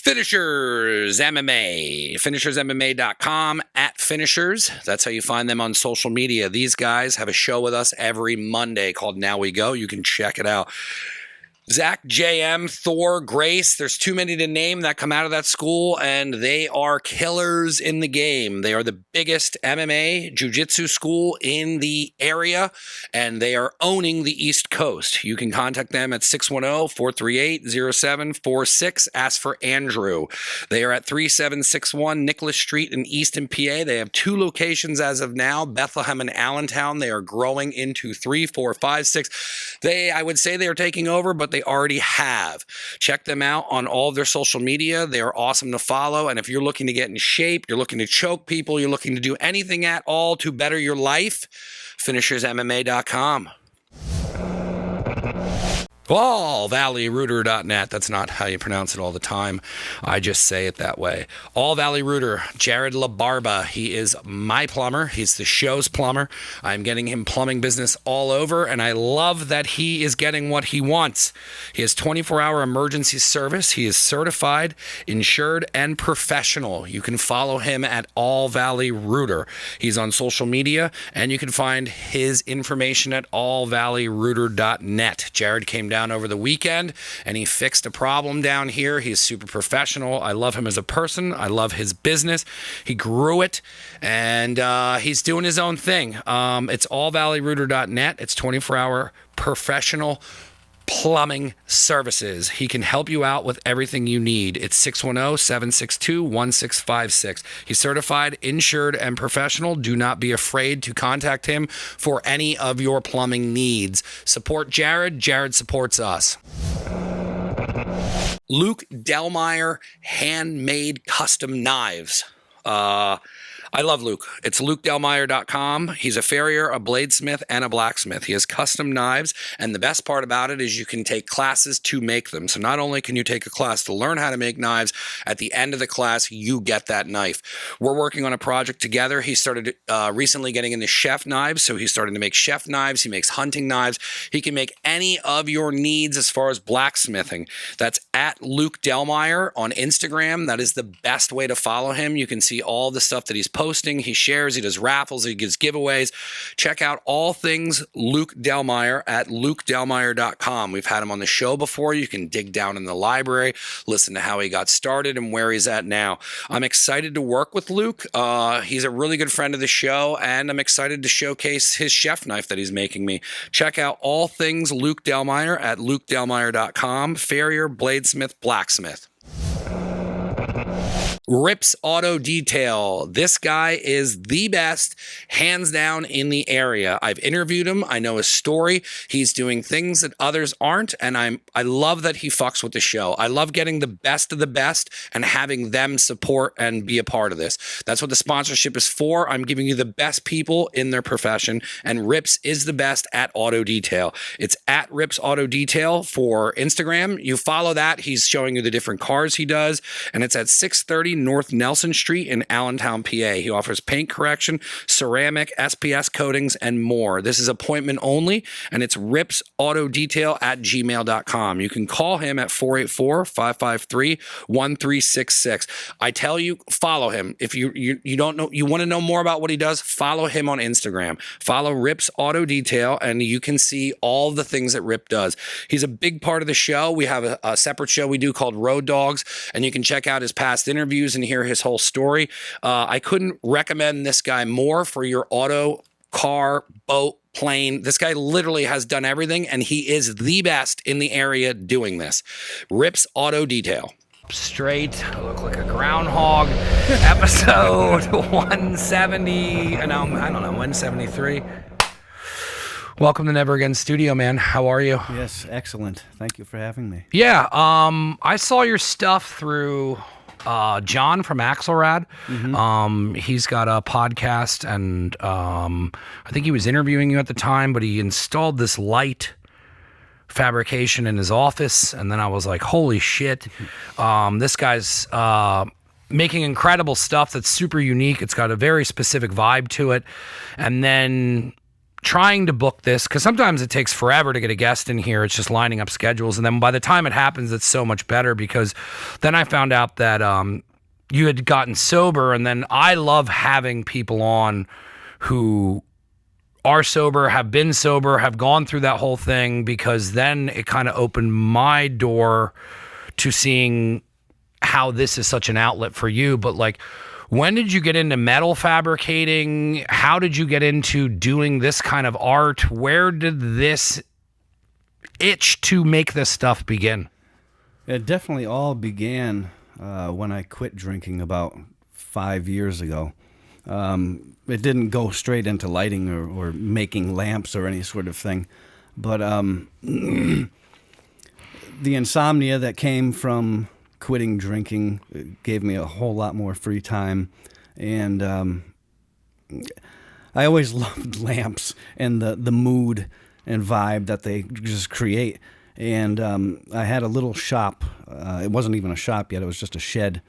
Finishers MMA, finishersmma.com, @finishers. That's how you find them on social media. These guys have a show with us every Monday called Now We Go. You can check it out. Zach, JM, Thor, Grace, there's too many to name that come out of that school, and they are killers in the game. They are the biggest MMA jiu-jitsu school in the area, and they are owning the East Coast. You can contact them at 610-438-0746. Ask for Andrew. They are at 3761 Nicholas Street in Easton, PA. They have 2 locations as of now, Bethlehem and Allentown. They are growing into 3, 4, 5, 6. I would say they are taking over, but they already have. Check them out on all of their social media. They are awesome to follow. And if you're looking to get in shape, you're looking to choke people, you're looking to do anything at all to better your life, finishersmma.com. AllValleyRooter.net. That's not how you pronounce it all the time. I just say it that way. All Valley Rooter, Jared LaBarba. He is my plumber. He's the show's plumber. I'm getting him plumbing business all over, and I love that he is getting what he wants. He has 24-hour emergency service. He is certified, insured, and professional. You can follow him at All Valley Rooter. He's on social media, and you can find his information at allvalleyrooter.net. Jared came down over the weekend and he fixed a problem down here. He's super professional. I love him as a person. I love his business. He grew it, and he's doing his own thing. It's allvalleyrooter.net. It's 24-hour professional plumbing services. He can help you out with everything you need. It's 610-762-1656. He's certified, insured, and professional. Do not be afraid to contact him for any of your plumbing needs. Support Jared. Jared supports us. Luke Delmeyer Handmade Custom Knives. I love Luke. It's lukedelmeyer.com. He's a farrier, a bladesmith, and a blacksmith. He has custom knives, and the best part about it is you can take classes to make them. So not only can you take a class to learn how to make knives, at the end of the class, you get that knife. We're working on a project together. He started recently getting into chef knives, so he's starting to make chef knives. He makes hunting knives. He can make any of your needs as far as blacksmithing. That's at Luke Delmeyer on Instagram. That is the best way to follow him. You can see all the stuff that he's posting. He shares, he does raffles, he gives giveaways. Check out all things Luke Delmeyer at lukedelmeyer.com. We've had him on the show before. You can dig down in the library, listen to how he got started and where he's at now. I'm excited to work with Luke. He's a really good friend of the show, and I'm excited to showcase his chef knife that he's making me. Check out all things Luke Delmeyer at lukedelmeyer.com. Farrier, bladesmith, blacksmith. Rips Auto Detail. This guy is the best, hands down, in the area. I've interviewed him. I know his story. He's doing things that others aren't, and I love that he fucks with the show. I love getting the best of the best and having them support and be a part of this. That's what the sponsorship is for. I'm giving you the best people in their profession, and Rips is the best at auto detail. It's at Rips Auto Detail for Instagram. You follow that. He's showing you the different cars he does, and it's at 630 North Nelson Street in Allentown, PA. He offers paint correction, ceramic, SPS coatings, and more. This is appointment only, and it's ripsautodetail@gmail.com. You can call him at 484-553-1366. I tell you, follow him. If you don't know, you want to know more about what he does, follow him on Instagram. Follow Rips Auto Detail, and you can see all the things that Rip does. He's a big part of the show. We have a separate show we do called Road Dogs, and you can check out his past interviews and hear his whole story. I couldn't recommend this guy more for your auto, car, boat, plane. This guy literally has done everything, and he is the best in the area doing this. Rips Auto Detail. Straight, I look like a groundhog. Episode 170, I don't know, 173. Welcome to Never Again Studio, man. How are you? Yes, excellent. Thank you for having me. Yeah, I saw your stuff through John from Axelrad. Mm-hmm. He's got a podcast, and I think he was interviewing you at the time, but he installed this light fabrication in his office, and then I was like, holy shit. This guy's making incredible stuff that's super unique. It's got a very specific vibe to it. And then trying to book this, because sometimes it takes forever to get a guest in here. It's just lining up schedules. And then by the time it happens, it's so much better, because then I found out that you had gotten sober. And then I love having people on who are sober, have been sober, have gone through that whole thing, because then it kind of opened my door to seeing how this is such an outlet for you. But like, when did you get into metal fabricating? How did you get into doing this kind of art? Where did this itch to make this stuff begin? It definitely all began when I quit drinking about 5 years ago. It didn't go straight into lighting or making lamps or any sort of thing. But the insomnia that came from quitting drinking gave me a whole lot more free time. And I always loved lamps and the mood and vibe that they just create. And I had a little shop. It wasn't even a shop yet. It was just a shed,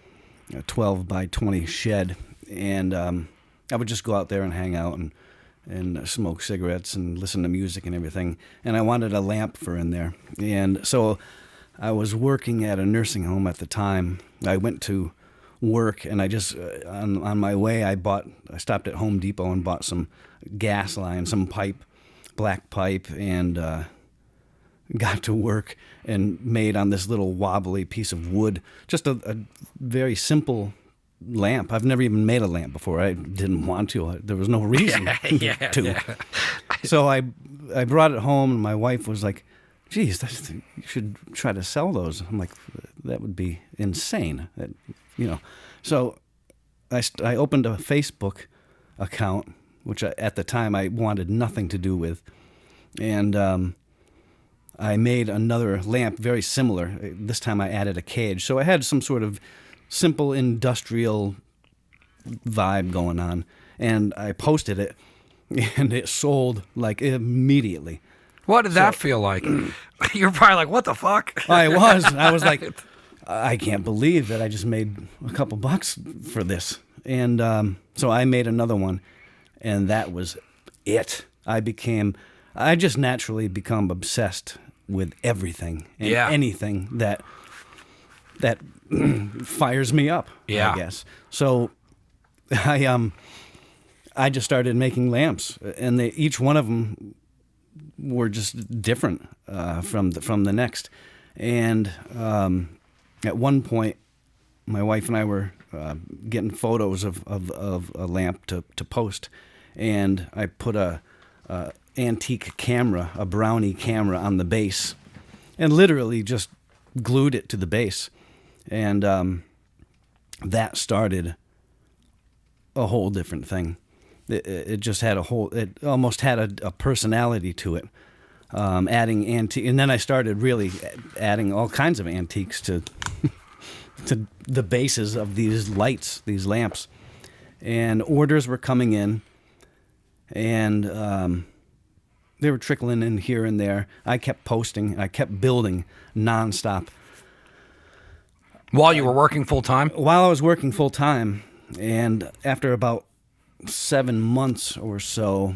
a 12 by 20 shed. And I would just go out there and hang out and smoke cigarettes and listen to music and everything. And I wanted a lamp for in there. And so I was working at a nursing home at the time. I went to work, and I just on my way I stopped at Home Depot and bought some gas line, some pipe, black pipe, and got to work and made on this little wobbly piece of wood just a very simple lamp. I've never even made a lamp before. I didn't want to. There was no reason to. Yeah. So I brought it home, and my wife was like, "Geez, you should try to sell those." I'm like, "That would be insane." So I opened a Facebook account, which at the time I wanted nothing to do with, and I made another lamp very similar. This time I added a cage, so I had some sort of simple industrial vibe going on, and I posted it, and it sold like immediately. What did that feel like? You're probably like, what the fuck? I was like, I can't believe that I just made a couple bucks for this. And so I made another one, and that was it. I just naturally become obsessed with everything and anything that fires me up, I guess. So I just started making lamps, and each one of them were just different from the next. And at one point, my wife and I were getting photos of a lamp to post, and I put a antique camera, a Brownie camera, on the base, and literally just glued it to the base, and that started a whole different thing. It just had it almost had a personality to it, adding antique, and then I started really adding all kinds of antiques to the bases of these lights, these lamps, and orders were coming in, and they were trickling in here and there. I kept posting, and I kept building nonstop. While you were working full time? While I was working full time, and after about 7 months or so,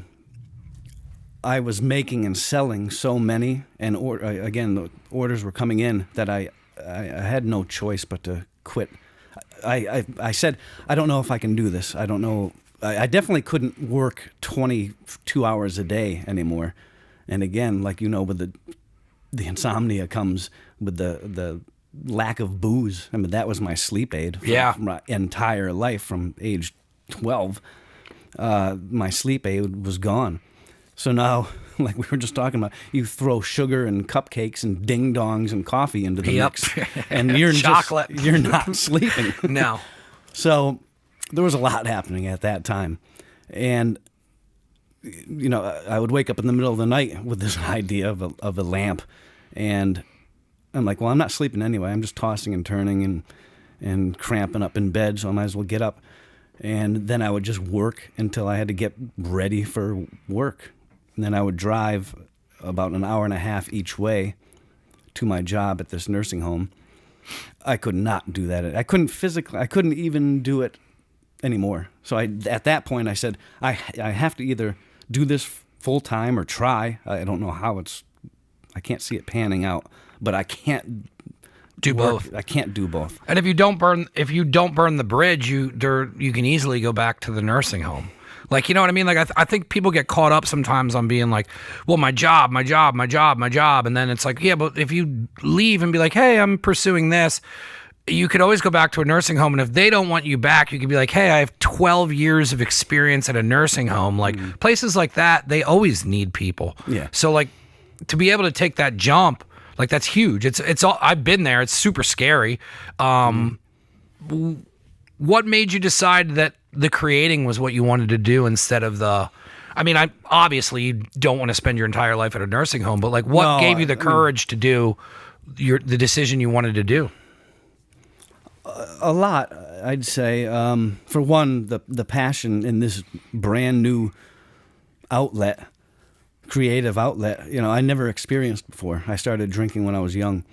I was making and selling so many, and again, the orders were coming in that I had no choice but to quit. I said, I don't know if I can do this. I don't know. I definitely couldn't work 22 hours a day anymore. And again, like, with the insomnia comes with the lack of booze. I mean, that was my sleep aid for my entire life from age 12. My sleep aid was gone. So now, like we were just talking about, you throw sugar and cupcakes and ding-dongs and coffee into the mix, and you're chocolate. You're not sleeping. No. So there was a lot happening at that time. And, I would wake up in the middle of the night with this idea of a lamp. And I'm like, well, I'm not sleeping anyway. I'm just tossing and turning and cramping up in bed, so I might as well get up. And then I would just work until I had to get ready for work. And then I would drive about an hour and a half each way to my job at this nursing home. I could not do that. I couldn't even do it anymore. So at that point I said, I have to either do this full time or try. I don't know how I can't see it panning out, but I can't do both. I can't do both. And if you don't burn the bridge, you can easily go back to the nursing home. Like, you know what I mean? Like, I think people get caught up sometimes on being like, well, my job. And then it's like, yeah, but if you leave and be like, hey, I'm pursuing this, you could always go back to a nursing home. And if they don't want you back, you could be like, hey, I have 12 years of experience at a nursing home. Like, places like that, they always need people. Yeah. So, like, to be able to take that jump, like, that's huge. It's all, I've been there. It's super scary. What made you decide that the creating was what you wanted to do instead of obviously you don't want to spend your entire life at a nursing home, but like what gave you the courage to do the decision you wanted to do? A lot, I'd say. For one, the passion in this brand new outlet, creative outlet, I never experienced before. I started drinking when I was young.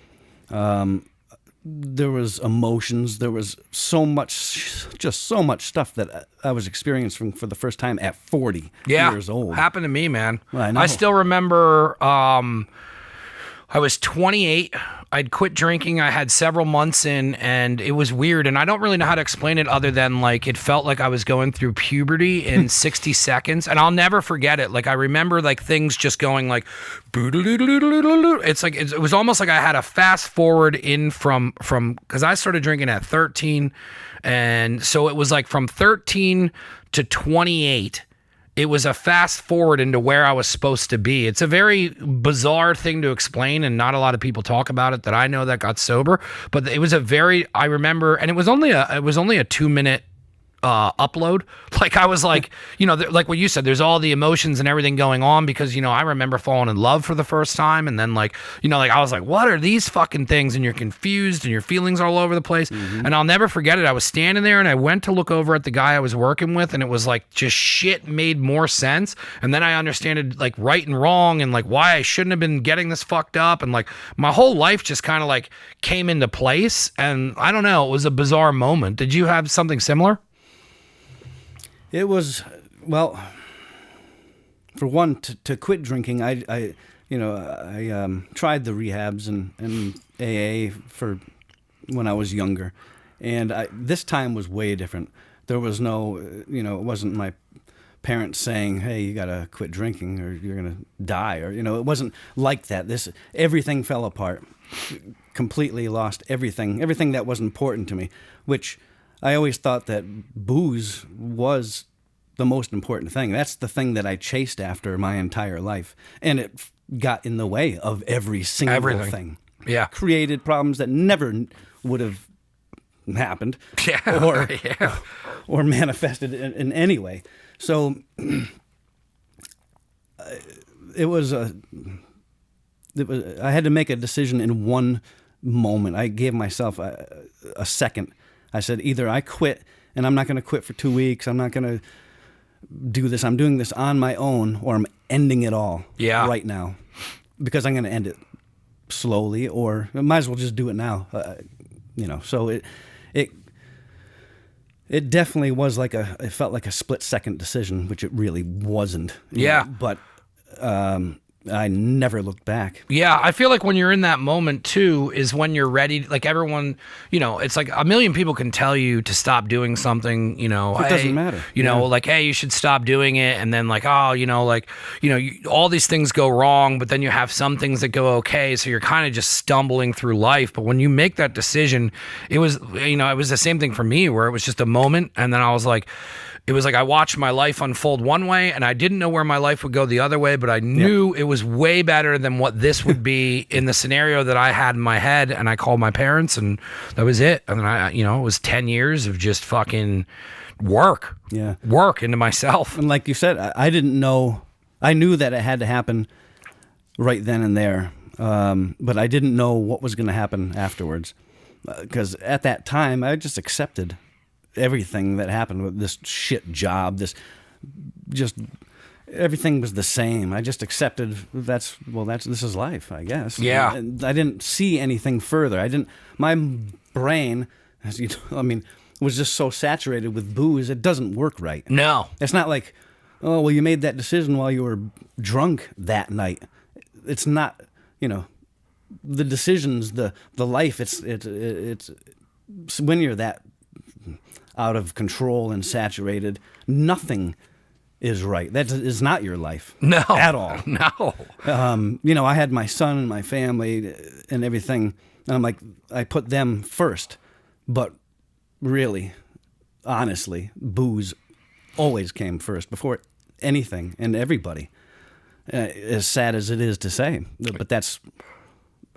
There was emotions. There was so much stuff that I was experiencing for the first time at 40 years old. Happened to me, man. Well, I know. I still remember I was 28. I'd quit drinking. I had several months in, and it was weird. And I don't really know how to explain it other than, like, it felt like I was going through puberty in 60 seconds. And I'll never forget it. Like, I remember, like, things just going, like, it's like, it was almost like I had a fast forward in from, because I started drinking at 13. And so it was like from 13 to 28. It was a fast forward into where I was supposed to be. It's a very bizarre thing to explain, and not a lot of people talk about it that I know that got sober. But it was I remember, and it was only a 2-minute upload. Like, I was like, like what you said, there's all the emotions and everything going on because, I remember falling in love for the first time. And then like I was like, what are these fucking things? And you're confused and your feelings all over the place. Mm-hmm. And I'll never forget it. I was standing there and I went to look over at the guy I was working with, and it was like just shit made more sense. And then I understood like right and wrong and like why I shouldn't have been getting this fucked up. And like my whole life just kind of like came into place. And I don't know, it was a bizarre moment. Did you have something similar? It was, well, for one, to quit drinking, I tried the rehabs and AA for when I was younger, and this time was way different. There was no, it wasn't my parents saying, hey, you gotta quit drinking or you're gonna die, or, it wasn't like that. Everything fell apart, completely lost everything that was important to me, which I always thought that booze was the most important thing. That's the thing that I chased after my entire life. And it got in the way of every single thing. Yeah. Created problems that never would have happened. Yeah. Or manifested in any way. So I had to make a decision in one moment. I gave myself a second. I said, either I quit, and I'm not going to quit for 2 weeks. I'm not going to do this. I'm doing this on my own, or I'm ending it all right now, because I'm going to end it slowly, or I might as well just do it now. So it definitely was it felt like a split second decision, which it really wasn't. But I never looked back. Yeah, I feel like when you're in that moment too is when you're ready. Like everyone, it's like a million people can tell you to stop doing something. It doesn't matter. Like, hey, you should stop doing it, and then like, oh, all these things go wrong, but then you have some things that go okay. So you're kind of just stumbling through life. But when you make that decision, it was the same thing for me, where it was just a moment, and then I was like. It was like I watched my life unfold one way, and I didn't know where my life would go the other way, but I knew it was way better than what this would be in the scenario that I had in my head. And I called my parents, and that was it. And then it was 10 years of just fucking work into myself. And like you said, I didn't know. I knew that it had to happen right then and there, but I didn't know what was going to happen afterwards. Because at that time, I just accepted everything that happened with this shit job, this everything was the same. I just accepted this is life, I guess. Yeah. And I didn't see anything further. My brain, was just so saturated with booze, it doesn't work right. No. It's not like oh, well, you made that decision while you were drunk that night. It's not, the decisions, the life. It's when you're that out of control and saturated, nothing is right. That is not your life. No. At all. No. I had my son and my family and everything. And I'm like, I put them first. But really, honestly, booze always came first before anything and everybody. As sad as it is to say, but that's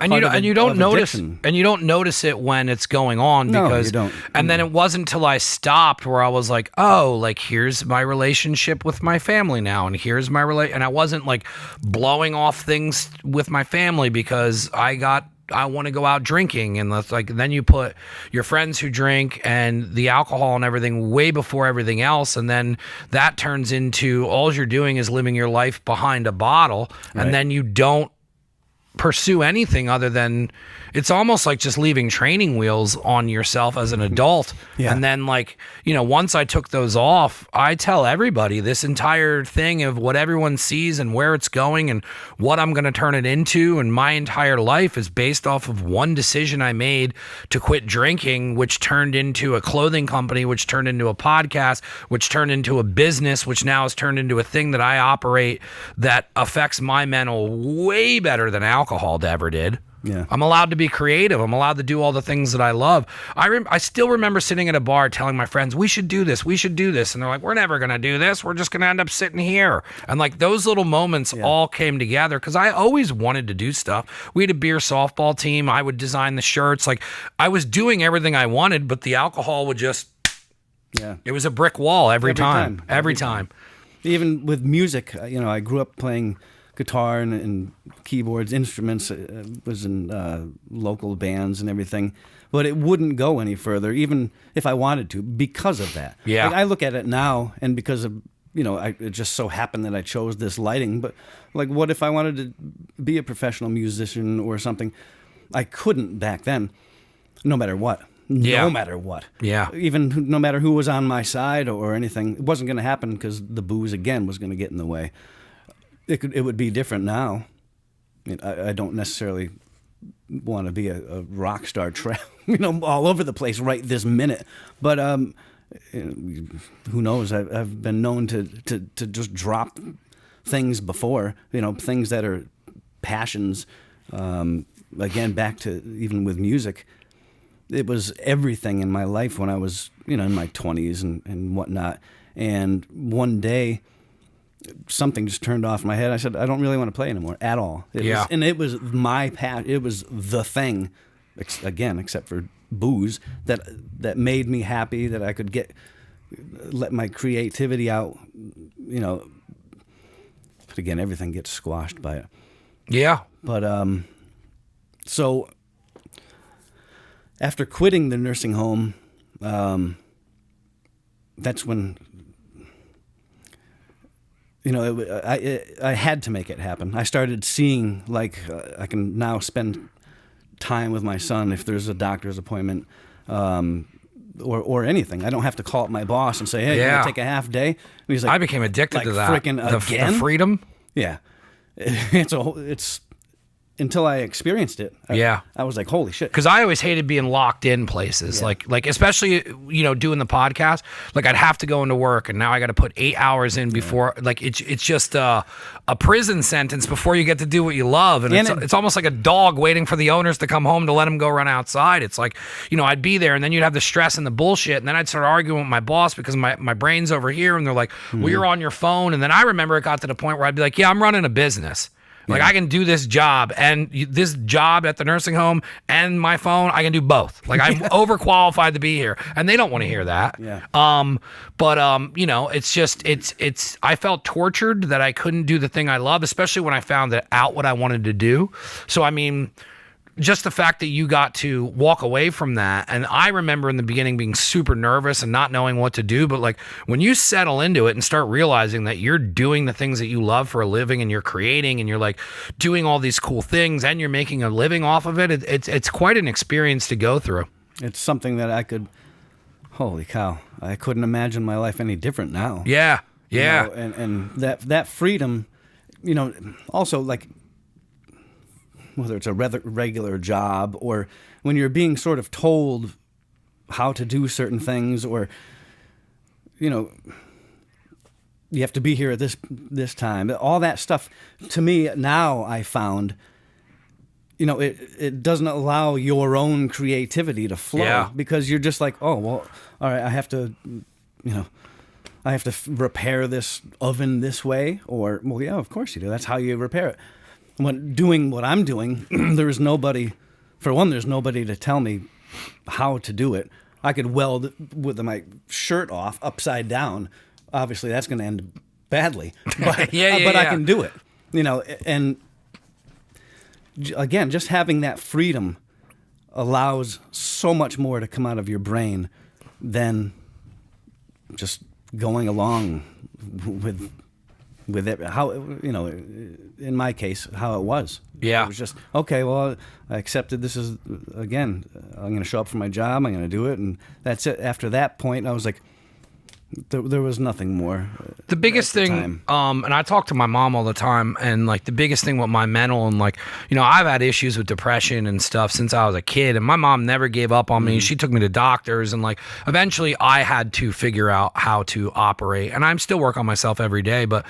and you don't notice it when it's going on because no, you don't. And then it wasn't until I stopped where I was like, oh, like here's my relationship with my family now, and here's my and I wasn't like blowing off things with my family because I want to go out drinking, and then you put your friends who drink and the alcohol and everything way before everything else, and then that turns into all you're doing is living your life behind a bottle, right. And then you don't pursue anything other than it's almost like just leaving training wheels on yourself as an adult. Yeah. And then once I took those off, I tell everybody this entire thing of what everyone sees and where it's going and what I'm going to turn it into. And my entire life is based off of one decision I made to quit drinking, which turned into a clothing company, which turned into a podcast, which turned into a business, which now has turned into a thing that I operate that affects my mental way better than alcohol ever did. Yeah. I'm allowed to be creative. I'm allowed to do all the things that I love. I still remember sitting at a bar telling my friends, we should do this. And they're like, we're never going to do this. We're just going to end up sitting here. And those little moments all came together because I always wanted to do stuff. We had a beer softball team. I would design the shirts. I was doing everything I wanted, but the alcohol would just, it was a brick wall every time. Every time. Even with music, I grew up playing guitar and keyboards, instruments, was in local bands and everything, but it wouldn't go any further, even if I wanted to, because of that. Yeah. I look at it now, and because of, it just so happened that I chose this lighting, but what if I wanted to be a professional musician or something? I couldn't back then, no matter what. Yeah. No matter what. Yeah. Even no matter who was on my side or anything, it wasn't going to happen because the booze, again, was going to get in the way. It would be different now. I don't necessarily want to be a rock star, all over the place right this minute. But who knows? I've been known to just drop things before. Things that are passions. Again, back to even with music, it was everything in my life when I was in my 20s and whatnot. And one day, something just turned off in my head. I said, I don't really want to play anymore at all. It was my passion. It was the thing, again, except for booze, that made me happy, that I could let my creativity out, But again, everything gets squashed by it. Yeah. But, so after quitting the nursing home, that's when... I had to make it happen. I started seeing I can now spend time with my son if there's a doctor's appointment or anything. I don't have to call up my boss and say, hey, can I take a half day? And he's like, I became addicted to that. Freaking again? The freedom? Yeah. It's until I experienced it. I was like, holy shit. Because I always hated being locked in places. Yeah. Like especially, doing the podcast. I'd have to go into work, and now I got to put 8 hours in before. It's just a prison sentence before you get to do what you love. And it's almost like a dog waiting for the owners to come home to let him go run outside. It's like, I'd be there, and then you'd have the stress and the bullshit, and then I'd start arguing with my boss because my brain's over here, and they're like, well, you're on your phone. And then I remember it got to the point where I'd be like, yeah, I'm running a business. I can do this job and this job at the nursing home and my phone. I can do both. I'm overqualified to be here, and they don't want to hear that. Yeah. It's just I felt tortured that I couldn't do the thing I love, especially when I found out what I wanted to do. So just the fact that you got to walk away from that. And I remember in the beginning being super nervous and not knowing what to do. But when you settle into it and start realizing that you're doing the things that you love for a living, and you're creating, and you're doing all these cool things, and you're making a living off of it, it's quite an experience to go through. It's something that holy cow, I couldn't imagine my life any different now. Yeah. Yeah. And that freedom, also like whether it's a regular job or when you're being sort of told how to do certain things, or you have to be here at this time. All that stuff, to me now, I found, it doesn't allow your own creativity to flow because you're just like, oh well, all right, I have to repair this oven this way, or well, yeah, of course you do. That's how you repair it. When doing what I'm doing, there's nobody to tell me how to do it. I could weld with my shirt off upside down. Obviously, that's going to end badly. But, I can do it. And again, just having that freedom allows so much more to come out of your brain than just going along with it, how in my case how it was. Yeah, it was just okay. Well, I accepted this is again. I'm going to show up for my job. I'm going to do it, and that's it. After that point, I was like, there was nothing more. The biggest thing, and I talk to my mom all the time, and like the biggest thing with my mental, and like I've had issues with depression and stuff since I was a kid, and my mom never gave up on me. She took me to doctors, and like eventually I had to figure out how to operate, and I'm still work on myself every day. But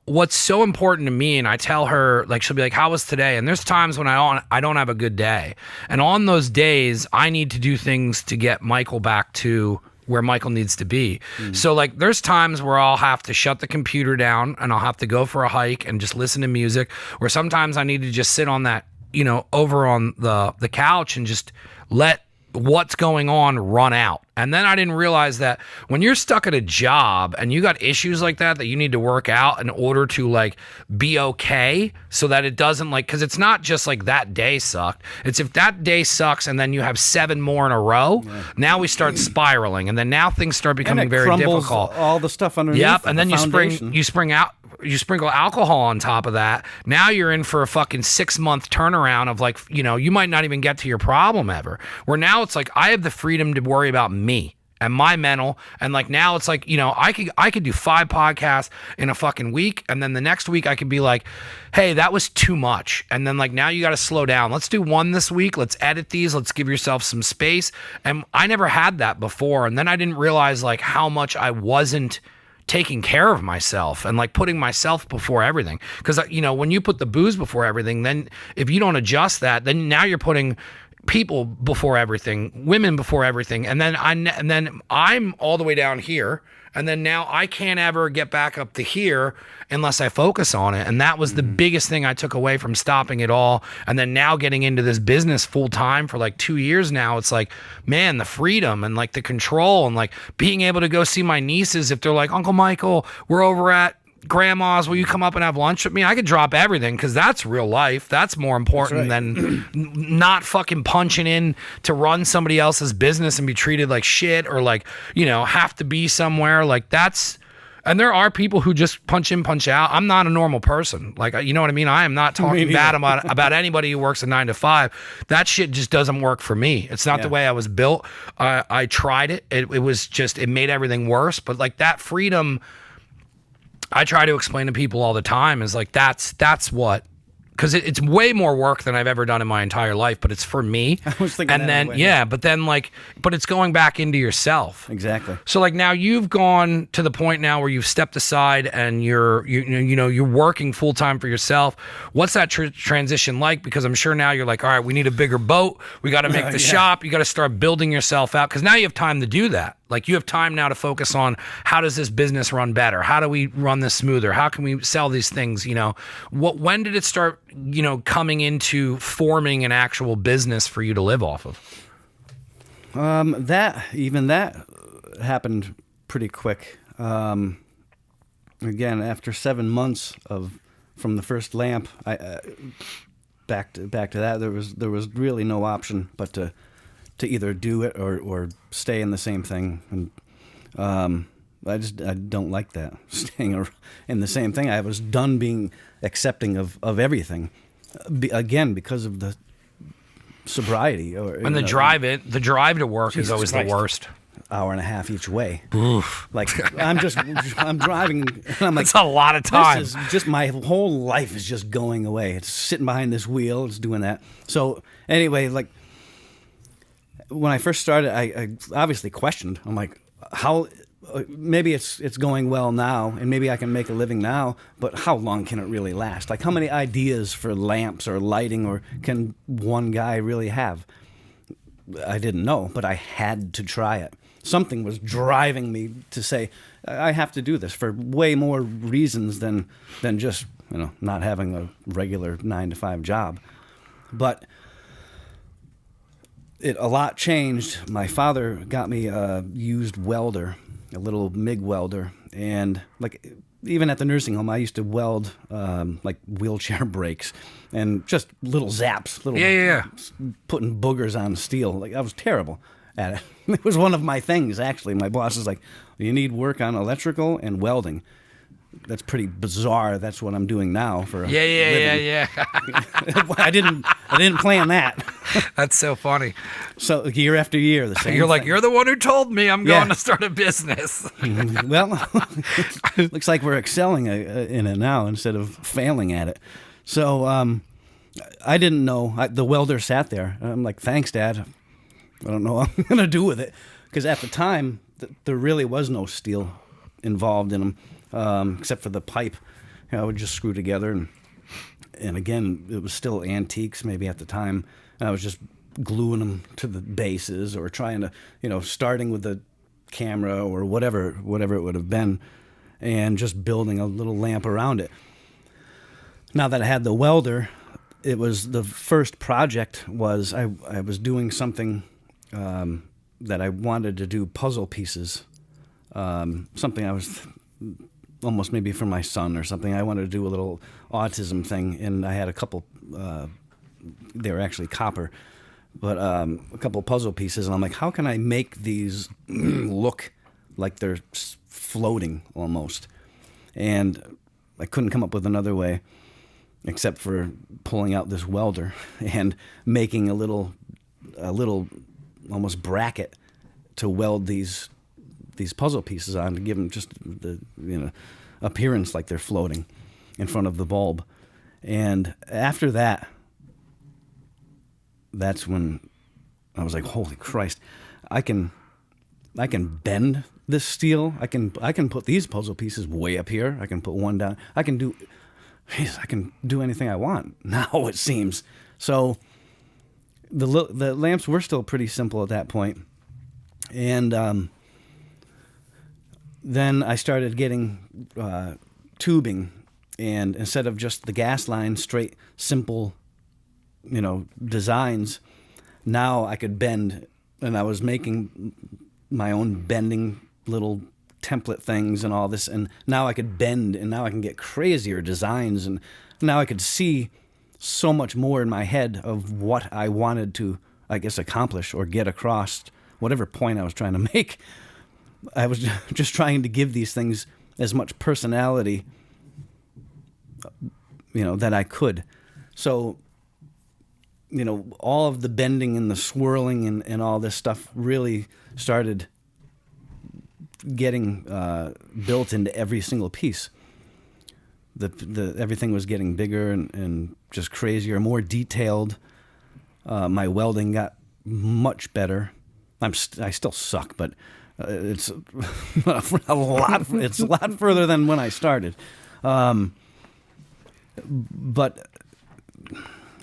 what's so important to me, and I tell her, like, she'll be like, "How was today?" And there's times when I don't have a good day, and on those days I need to do things to get Michael back to where Michael needs to be. So like there's times where I'll have to shut the computer down and I'll have to go for a hike and just listen to music, or sometimes I need to just sit on that, over on the couch and just let what's going on run out. And then I didn't realize that when you're stuck at a job and you got issues like that you need to work out in order to like be okay, so that it doesn't like, because it's not just like that day sucked. It's if that day sucks and then you have 7 more in a row, now we start spiraling, and then now things start becoming very difficult. All the stuff underneath. Yep, and then you sprinkle alcohol on top of that. Now you're in for a fucking 6-month turnaround of like, you might not even get to your problem ever. Where now it's like I have the freedom to worry about me and my mental, and like now it's like, I could do 5 podcasts in a fucking week, and then the next week I could be like, hey, that was too much. And then like now you got to slow down. Let's do 1 this week. Let's edit these. Let's give yourself some space. And I never had that before. And then I didn't realize like how much I wasn't taking care of myself and like putting myself before everything. Because when you put the booze before everything, then if you don't adjust that, then now you're putting people before everything, women before everything, and then I'm all the way down here, and then now I can't ever get back up to here unless I focus on it. And that was the biggest thing I took away from stopping it all. And then now getting into this business full time for like 2 years now, it's like, man, the freedom and like the control and like being able to go see my nieces if they're like, Uncle Michael, we're over at Grandma's, will you come up and have lunch with me? I could drop everything, because that's real life. That's more important than not fucking punching in to run somebody else's business and be treated like shit, or like, have to be somewhere like that's. And there are people who just punch in, punch out. I'm not a normal person. Like, you know what I mean? I am not talking bad about anybody who works a 9 to 5. That shit just doesn't work for me. It's not the way I was built. I tried it. It was just, it made everything worse. But like that freedom, I try to explain to people all the time, is like that's what, because it's way more work than I've ever done in my entire life, but it's for me. I was thinking and then but it's going back into yourself. Exactly. So like now you've gone to the point now where you've stepped aside and you're working full time for yourself. What's that transition like? Because I'm sure now you're like, all right, we need a bigger boat. We got to make the shop. You got to start building yourself out, because now you have time to do that. Like you have time now to focus on how does this business run better? How do we run this smoother? How can we sell these things? When did it start, coming into forming an actual business for you to live off of? That happened pretty quick. Again, after 7 months from the first lamp, I back to that, there was really no option but to either do it or stay in the same thing. And I don't like that, staying in the same thing. I was done being accepting of everything. Again, because of the sobriety. And the drive to work is always the worst. hour and a half each way. Like I'm driving and I'm like, That's a lot of time. This is just, my whole life is just going away. It's sitting behind this wheel. It's doing that. So anyway, like when I first started, I obviously questioned. I'm like, how, maybe it's going well now and maybe I can make a living now, but how long can it really last? Like how many ideas for lamps or lighting or can one guy really have? I didn't know, but I had to try it. Something was driving me to say, I have to do this for way more reasons than just, not having a regular 9-to-5 job. But a lot changed. My father got me a used welder, a little MIG welder, and like even at the nursing home, I used to weld like wheelchair brakes and just little zaps, putting boogers on steel. Like I was terrible at it. It was one of my things, actually. My boss is like, you need work on electrical and welding. That's pretty bizarre. That's what I'm doing now for a living. I didn't plan that. That's so funny. So year after year, the same. You're like, thing. you're the one who told me I'm going to start a business. Well, looks like we're excelling in it now instead of failing at it. So I didn't know. The welder sat there. I'm like, thanks, Dad. I don't know what I'm going to do with it. Because at the time, there really was no steel involved in them, except for the pipe. I would just screw together. And again, it was still antiques maybe at the time. And I was just gluing them to the bases or trying to, starting with the camera or whatever it would have been, and just building a little lamp around it. Now that I had the welder, it was the first project was I was doing something that I wanted to do, puzzle pieces, something I was almost maybe for my son or something. I wanted to do a little autism thing, and I had a couple, they were actually copper, but a couple puzzle pieces, and I'm like, how can I make these look like they're floating almost? And I couldn't come up with another way except for pulling out this welder and making a little almost bracket to weld these puzzle pieces on to give them just the appearance like they're floating in front of the bulb. And after that, that's when I was like, holy Christ, I can bend this steel. I can put these puzzle pieces way up here. I can put one down. I can do anything I want now, it seems. So the lamps were still pretty simple at that point. And then I started getting tubing, and instead of just the gas line, straight, simple, designs, now I could bend, and I was making my own bending little template things and all this, and now I could bend, and now I can get crazier designs, and now I could see so much more in my head of what I wanted to, I guess, accomplish or get across, whatever point I was trying to make. I was just trying to give these things as much personality, that I could. So, all of the bending and the swirling and all this stuff really started getting built into every single piece. The everything was getting bigger and just crazier, more detailed. My welding got much better. I still suck, but it's a lot. It's a lot further than when I started. But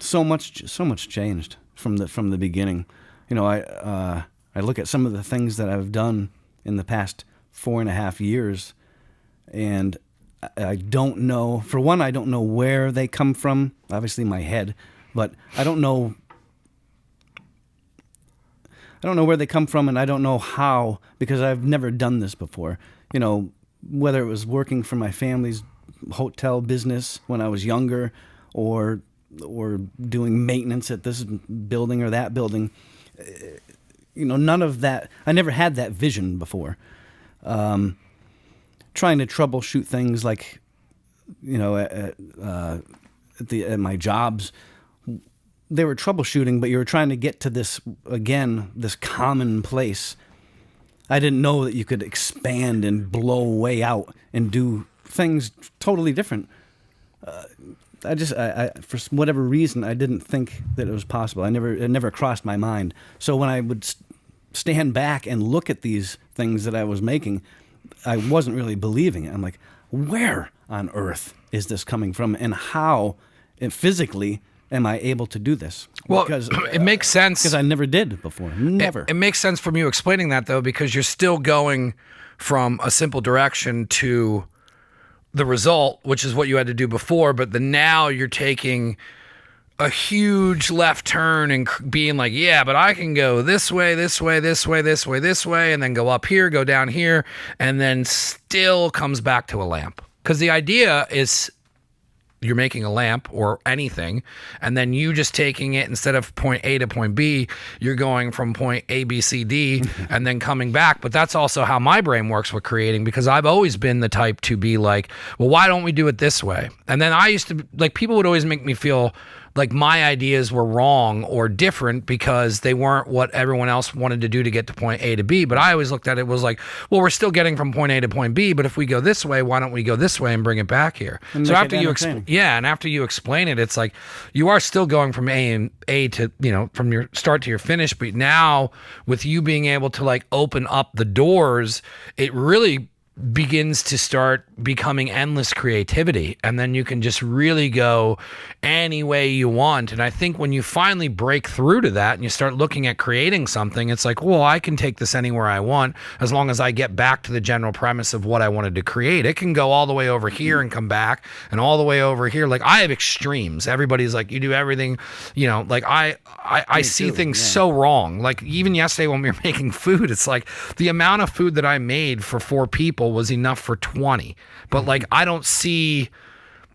so much changed from the beginning. I look at some of the things that I've done in the past 4.5 years, and I don't know. For one, I don't know where they come from. Obviously, my head, but I don't know where they come from, and I don't know how, because I've never done this before. Whether it was working for my family's hotel business when I was younger, or doing maintenance at this building or that building. None of that. I never had that vision before. Trying to troubleshoot things like, at my jobs, they were troubleshooting, but you were trying to get to this, again, this common place I didn't know that you could expand and blow way out and do things totally different. I for whatever reason, I didn't think that it was possible. It never crossed my mind. So when I would stand back and look at these things that I was making, I wasn't really believing it. I'm like, where on earth is this coming from, and how, and physically, am I able to do this? Well, because it makes sense. Because I never did before. Never. It makes sense from you explaining that, though, because you're still going from a simple direction to the result, which is what you had to do before, but now you're taking a huge left turn and being like, yeah, but I can go this way, this way, this way, this way, this way, and then go up here, go down here, and then still comes back to a lamp. Because the idea is you're making a lamp or anything, and then you just taking it, instead of point A to point B, you're going from point A, B, C, D, and then coming back. But that's also how my brain works with creating, because I've always been the type to be like, well, why don't we do it this way? And then I used to, like, people would always make me feel like my ideas were wrong or different because they weren't what everyone else wanted to do to get to point A to B. But I always looked at it was like, well, we're still getting from point A to point B, but if we go this way, why don't we go this way and bring it back here? And so make after it you entertaining. and after you explain it, it's like you are still going from A to, from your start to your finish, but now with you being able to like open up the doors, it really begins to start becoming endless creativity, and then you can just really go any way you want. And I think when you finally break through to that and you start looking at creating something, it's like, well, I can take this anywhere I want as long as I get back to the general premise of what I wanted to create. It can go all the way over here and come back, and all the way over here. Like, I have extremes. Everybody's like, you do everything, like I see things so wrong. Like, even yesterday when we were making food, it's like the amount of food that I made for 4 people was enough for 20, but like I don't see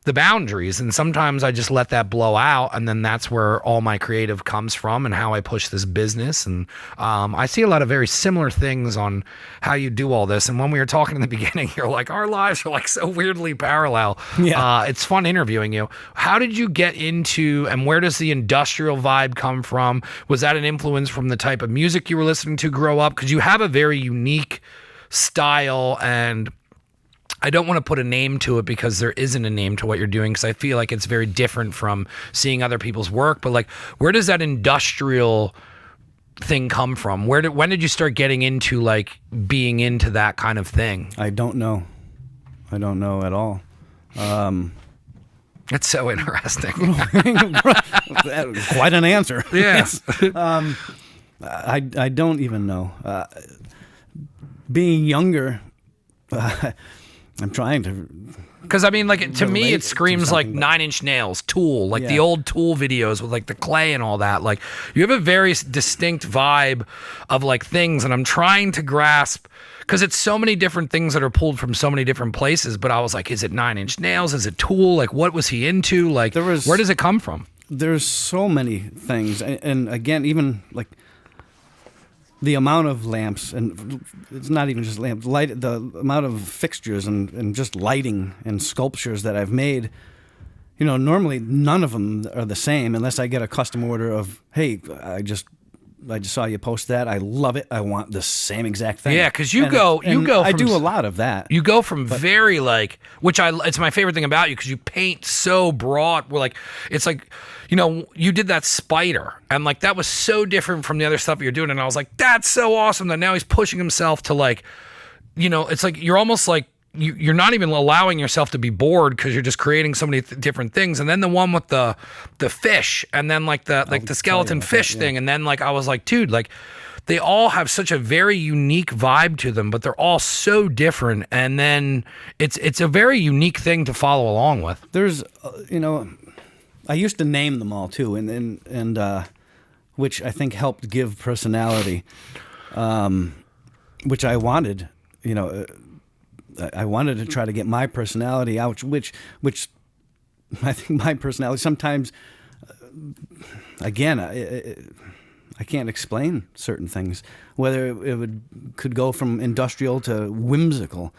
the boundaries, and sometimes I just let that blow out, and then that's where all my creative comes from and how I push this business. And I see a lot of very similar things on how you do all this. And when we were talking in the beginning, you're like, our lives are like so weirdly parallel. It's fun interviewing you. How did you get into, and where does the industrial vibe come from? Was that an influence from the type of music you were listening to grow up? Because you have a very unique style, and I don't want to put a name to it because there isn't a name to what you're doing, because I feel like it's very different from seeing other people's work. But like, where does that industrial thing come from? When did you start getting into like being into that kind of thing? I don't know at all. It's so interesting. Quite an answer. Yes. I don't even know. Being younger, I'm trying to. Because I mean, like, to me, relate it screams to like something, 9 Inch Nails, Tool, like the Yeah. old Tool videos with like the clay and all that. Like, you have a very distinct vibe of like things, and I'm trying to grasp, because it's so many different things that are pulled from so many different places. But I was like, is it 9 Inch Nails? Is it Tool? Like, what was he into? Like, where does it come from? There's so many things, and again, even like the amount of lamps, and it's not even just lamps, the amount of fixtures and just lighting and sculptures that I've made. Normally none of them are the same unless I get a custom order of, hey, I just saw you post that. I love it. I want the same exact thing. Yeah, because you go I from, do a lot of that. You go from very like, it's my favorite thing about you, because you paint so broad. We're like, it's like, you did that spider, and like that was so different from the other stuff you're doing, and I was like, that's so awesome that now he's pushing himself to like, it's like you're almost like you're not even allowing yourself to be bored because you're just creating so many different things. And then the one with the fish, and then like the skeleton fish thing, and then like I was like, dude, like they all have such a very unique vibe to them, but they're all so different. And then it's a very unique thing to follow along with. There's, I used to name them all too, and which I think helped give personality, which I wanted, I wanted to try to get my personality out, which I think my personality sometimes, again, I can't explain certain things, whether it could go from industrial to whimsical,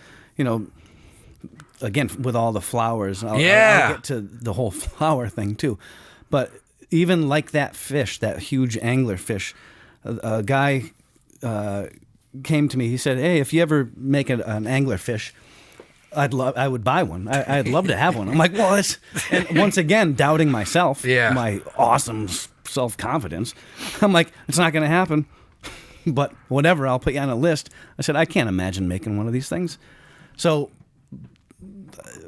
again, with all the flowers. I'll get to the whole flower thing too. But even like that fish, that huge angler fish, a guy came to me. He said, "Hey, if you ever make an anglerfish, I would buy one. I'd love to have one." I'm like, well, and once again, doubting myself, my awesome self-confidence. I'm like, it's not going to happen, but whatever, I'll put you on a list. I said, I can't imagine making one of these things. So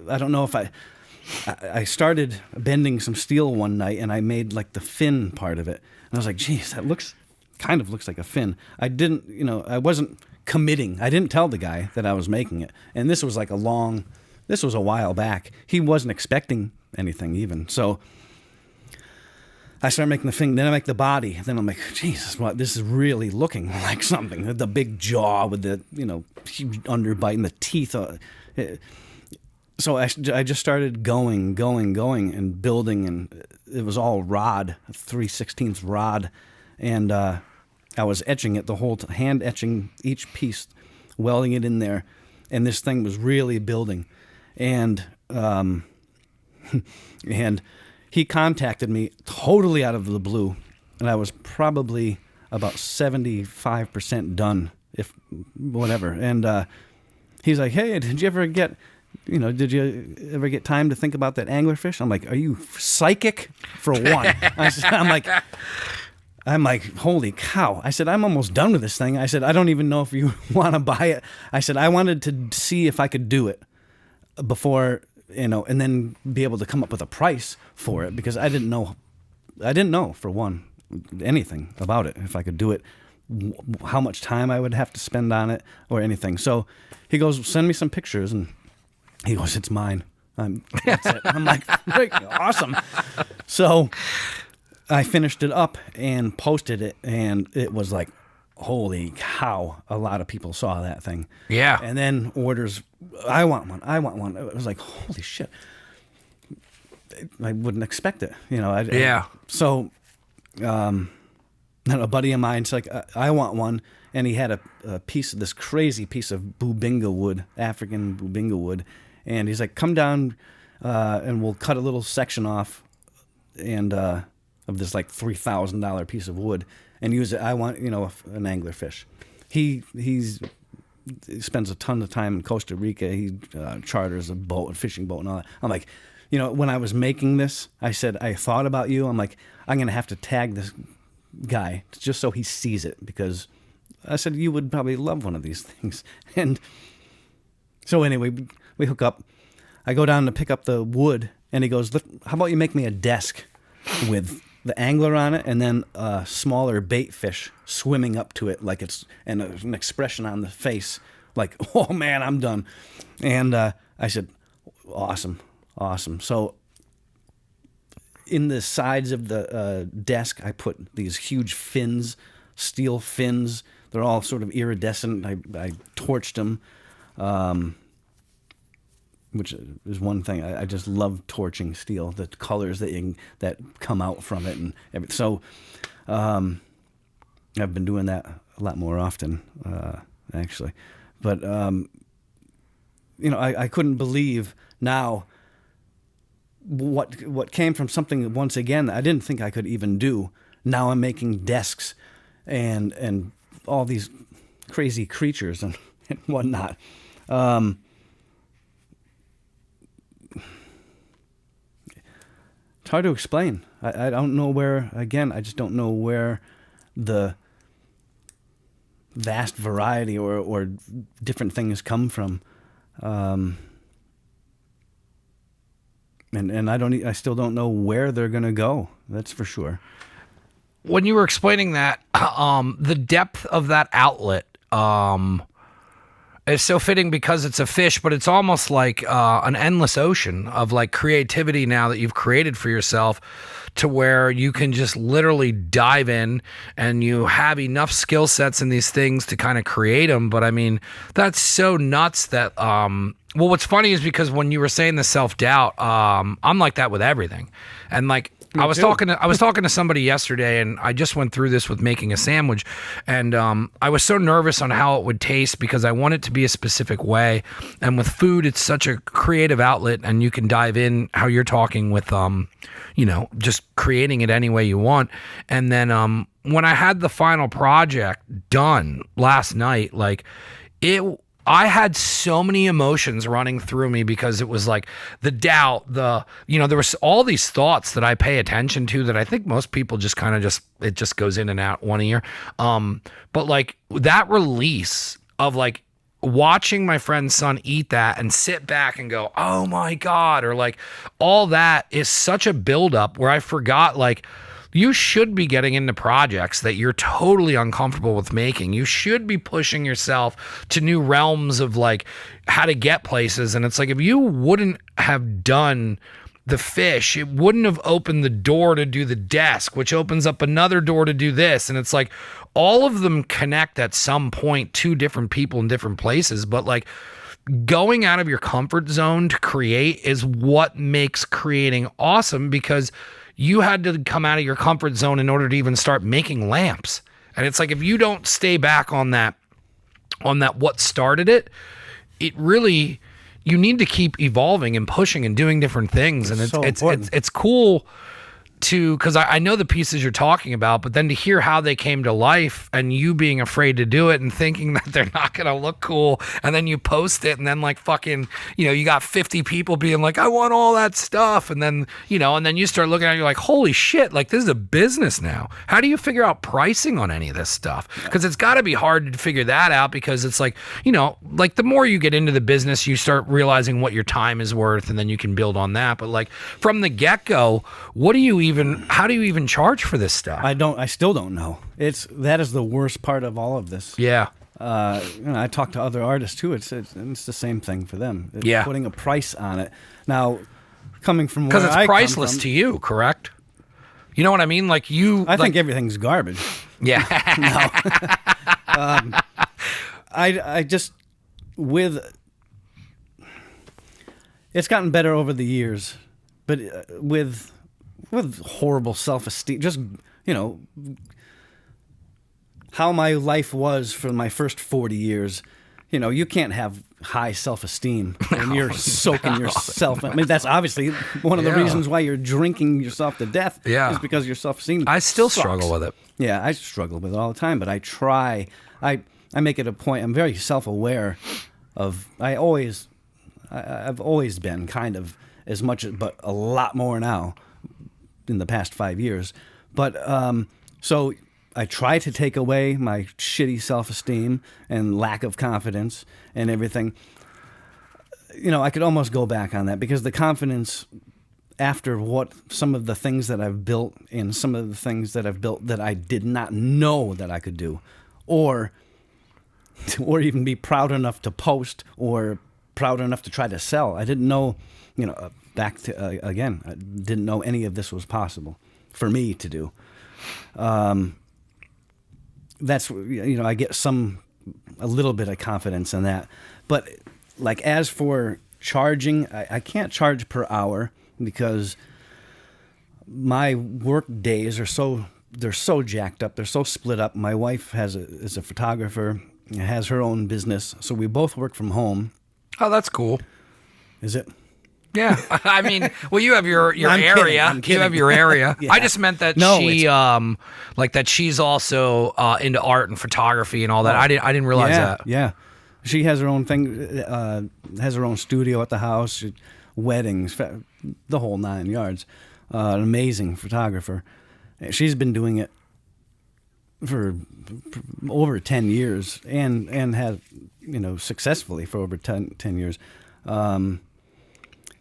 I don't know if I started bending some steel one night, and I made like the fin part of it. And I was like, geez, that kind of looks like a fin. I didn't, I wasn't committing. I didn't tell the guy that I was making it. And this was this was a while back. He wasn't expecting anything even. So I started making the thing, then I make the body. Then I'm like, Jesus, this is really looking like something. The big jaw with the, huge underbite and the teeth. So I just started going and building, and it was all rod, 3/16 rod. And I was etching it the whole hand etching each piece, welding it in there. And this thing was really building. And and he contacted me totally out of the blue, and I was probably about 75% done, if whatever. And he's like, "Hey, did you ever get time to think about that anglerfish?" I'm like, "Are you psychic, for one?" I'm like, holy cow. I said, I'm almost done with this thing. I said, I don't even know if you want to buy it. I said, I wanted to see if I could do it before, and then be able to come up with a price for it, because I didn't know, for one, anything about it, if I could do it, how much time I would have to spend on it or anything. So he goes, send me some pictures, and he goes, it's mine. That's it. I'm like, awesome. So I finished it up and posted it, and it was like, holy cow, a lot of people saw that thing. Yeah. And then orders, I want one. It was like, holy shit. I wouldn't expect it, So a buddy of mine's like, I want one. And he had a piece of this crazy piece of bubinga wood, African bubinga wood. And he's like, come down and we'll cut a little section off and of this like $3,000 piece of wood and use it. I want, an anglerfish. He spends a ton of time in Costa Rica. He charters a fishing boat and all that. I'm like, when I was making this, I said, I thought about you. I'm like, I'm going to have to tag this guy just so he sees it, because I said, you would probably love one of these things. And so anyway, we hook up. I go down to pick up the wood, and he goes, how about you make me a desk with the angler on it, and then a smaller bait fish swimming up to it, like and an expression on the face, like, oh man, I'm done. And I said, awesome. So in the sides of the desk, I put these huge fins, steel fins. They're all sort of iridescent. I torched them, which is one thing. I just love torching steel, the colors that come out from it and everything. So I've been doing that a lot more often, actually. But, I couldn't believe now what came from something, once again, that I didn't think I could even do. Now I'm making desks and all these crazy creatures and whatnot. It's hard to explain. I don't know where, again, I just don't know where the vast variety or different things come from. And I still don't know where they're going to go. That's for sure. When you were explaining that, the depth of that outlet, is so fitting because it's a fish, but it's almost like an endless ocean of like creativity now that you've created for yourself, to where you can just literally dive in and you have enough skill sets in these things to kind of create them. But I mean, that's so nuts that, well, what's funny is because when you were saying the self-doubt, I'm like that with everything. And like, I was talking to somebody yesterday, and I just went through this with making a sandwich, and I was so nervous on how it would taste because I want it to be a specific way. And with food, it's such a creative outlet, and you can dive in how you're talking with, just creating it any way you want. And then when I had the final project done last night, like I had so many emotions running through me because it was like the doubt, there was all these thoughts that I pay attention to that I think most people just kind of it just goes in and out one ear. But like that release of like watching my friend's son eat that and sit back and go, oh my God, or like all that is such a buildup where I forgot, like, you should be getting into projects that you're totally uncomfortable with making. You should be pushing yourself to new realms of like how to get places. And it's like, if you wouldn't have done the fish, it wouldn't have opened the door to do the desk, which opens up another door to do this. And it's like all of them connect at some point to different people in different places. But like going out of your comfort zone to create is what makes creating awesome, because you had to come out of your comfort zone in order to even start making lamps. And it's like, if you don't stay back on that what started it, it really, you need to keep evolving and pushing and doing different things. And it's cool to, because I know the pieces you're talking about, but then to hear how they came to life and you being afraid to do it and thinking that they're not going to look cool, and then you post it and then like fucking, you got 50 people being like, I want all that stuff, and then and then you start looking at it, you're like, holy shit, like this is a business now. How do you figure out pricing on any of this stuff? Because it's got to be hard to figure that out, because it's like, like the more you get into the business, you start realizing what your time is worth, and then you can build on that. But like from the get-go, how do you even charge for this stuff? I still don't know. That is the worst part of all of this. Yeah. I talk to other artists too. It's the same thing for them. It's putting a price on it. Now, coming from where because it's priceless to you, correct? You know what I mean? Like I think everything's garbage. Yeah. No. I just it's gotten better over the years, but with horrible self-esteem, just how my life was for my first 40 years. You can't have high self-esteem when you're soaking yourself. I mean, that's obviously one of the reasons why you're drinking yourself to death. Yeah, is because your self-esteem. I still sucks. struggle with it. Yeah, I struggle with it all the time, but I try. I make it a point. I'm very self-aware of. I've always been kind of as much, but a lot more now in the past 5 years. But so I try to take away my shitty self-esteem and lack of confidence and everything. I could almost go back on that, because the confidence after some of the things that I've built, and some of the things that I've built that I did not know that I could do, or even be proud enough to post, or proud enough to try to sell. I didn't know, back to, again, I didn't know any of this was possible for me to do. That's, I get a little bit of confidence in that. But like, as for charging, I can't charge per hour, because my work days they're so jacked up. They're so split up. My wife is a photographer, has her own business. So we both work from home. Oh, that's cool. Is it? Yeah, I mean, well, you have your area. I'm kidding. You have your area. Yeah. I just meant that that she's also into art and photography and all that. I didn't realize that. Yeah, she has her own thing. Has her own studio at the house, weddings, the whole 9 yards. An amazing photographer. She's been doing it for over 10 years, and has successfully for over 10 years.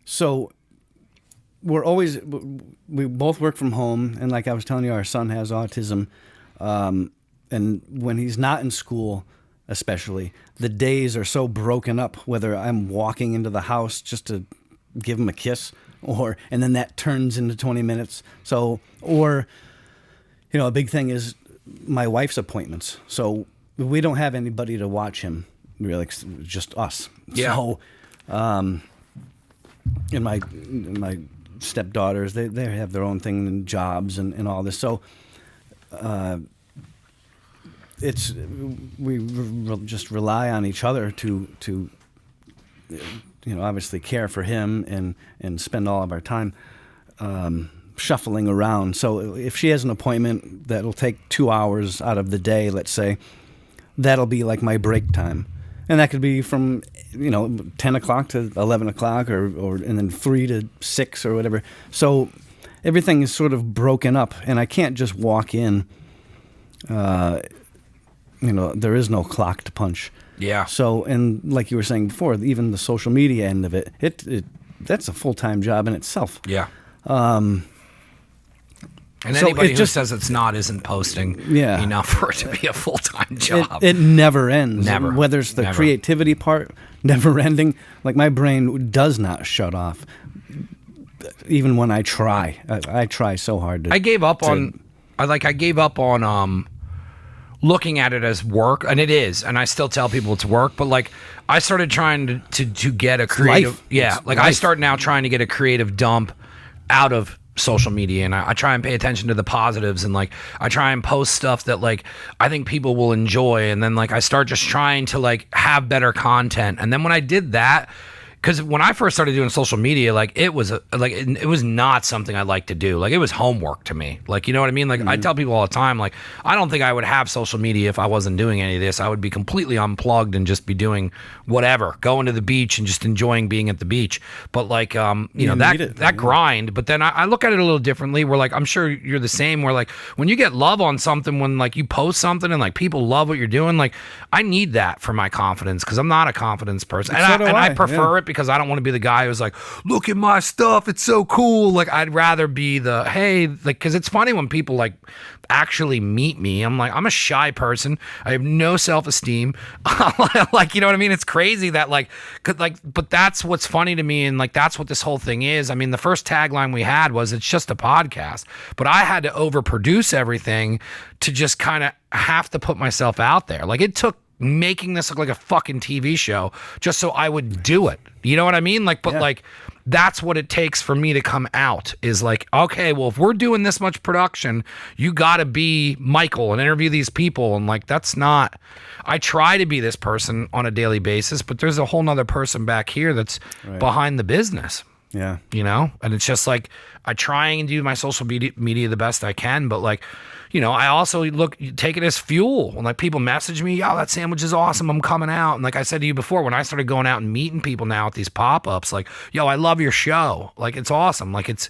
So we both work from home, and like I was telling you, our son has autism, and when he's not in school, especially, the days are so broken up, whether I'm walking into the house just to give him a kiss, and then that turns into 20 minutes. So, a big thing is my wife's appointments. So we don't have anybody to watch him, really, just us. Yeah. So, and my stepdaughters, they have their own thing and jobs and all this. So we just rely on each other to obviously care for him and spend all of our time. shuffling around. So if she has an appointment that'll take 2 hours out of the day, let's say, that'll be like my break time. And that could be from, 10 o'clock to 11 o'clock or and then 3 to 6 or whatever. So everything is sort of broken up, and I can't just walk in. There is no clock to punch. Yeah. So, and like you were saying before, even the social media end of it that's a full-time job in itself. Yeah. And So anybody it who just- says it's not isn't posting Yeah. enough for it to be a full-time job. It never ends. Never. Whether it's the Never. creativity part, never ending. Like my brain does not shut off, even when I try. I try so hard to. I gave up on looking at it as work, and it is, and I still tell people it's work, but like I started trying to get a creative life. yeah, It's like I life. start now trying to get a creative dump out of social media, and I try and pay attention to the positives, and like I try and post stuff that like I think people will enjoy, and then like I start just trying to like have better content. And then when I did that, because when I first started doing social media, like it was it was not something I liked to do. Like it was homework to me. Like, you know what I mean? Like I tell people all the time, like I don't think I would have social media if I wasn't doing any of this. I would be completely unplugged and just be doing whatever, going to the beach and just enjoying being at the beach. But like, that grind. But then I look at it a little differently. Where like I'm sure you're the same. Where like when you get love on something, when like you post something and like people love what you're doing, like I need that for my confidence because I'm not a confidence person, and So do I I, prefer it because I don't want to be the guy who's like, look at my stuff, it's so cool. Like I'd rather be the, hey, like, because it's funny when people like actually meet me. I'm like, I'm a shy person. I have no self-esteem. Like, you know what I mean? It's crazy that but that's what's funny to me, and like that's what this whole thing is. I mean, the first tagline we had was it's just a podcast, but I had to overproduce everything to just kind of have to put myself out there. Like it took making this look like a fucking TV show just so I would do it. You know what I mean? Like, but like that's what it takes for me to come out is like, okay, well, if we're doing this much production, you got to be Michael and interview these people. And like, that's not, I try to be this person on a daily basis, but there's a whole nother person back here that's behind the business. Yeah. And it's just like I try and do my social media the best I can, but like, I also take it as fuel. When like people message me, yo, that sandwich is awesome, I'm coming out. And like I said to you before, when I started going out and meeting people now at these pop-ups, like, yo, I love your show. Like it's awesome. Like it's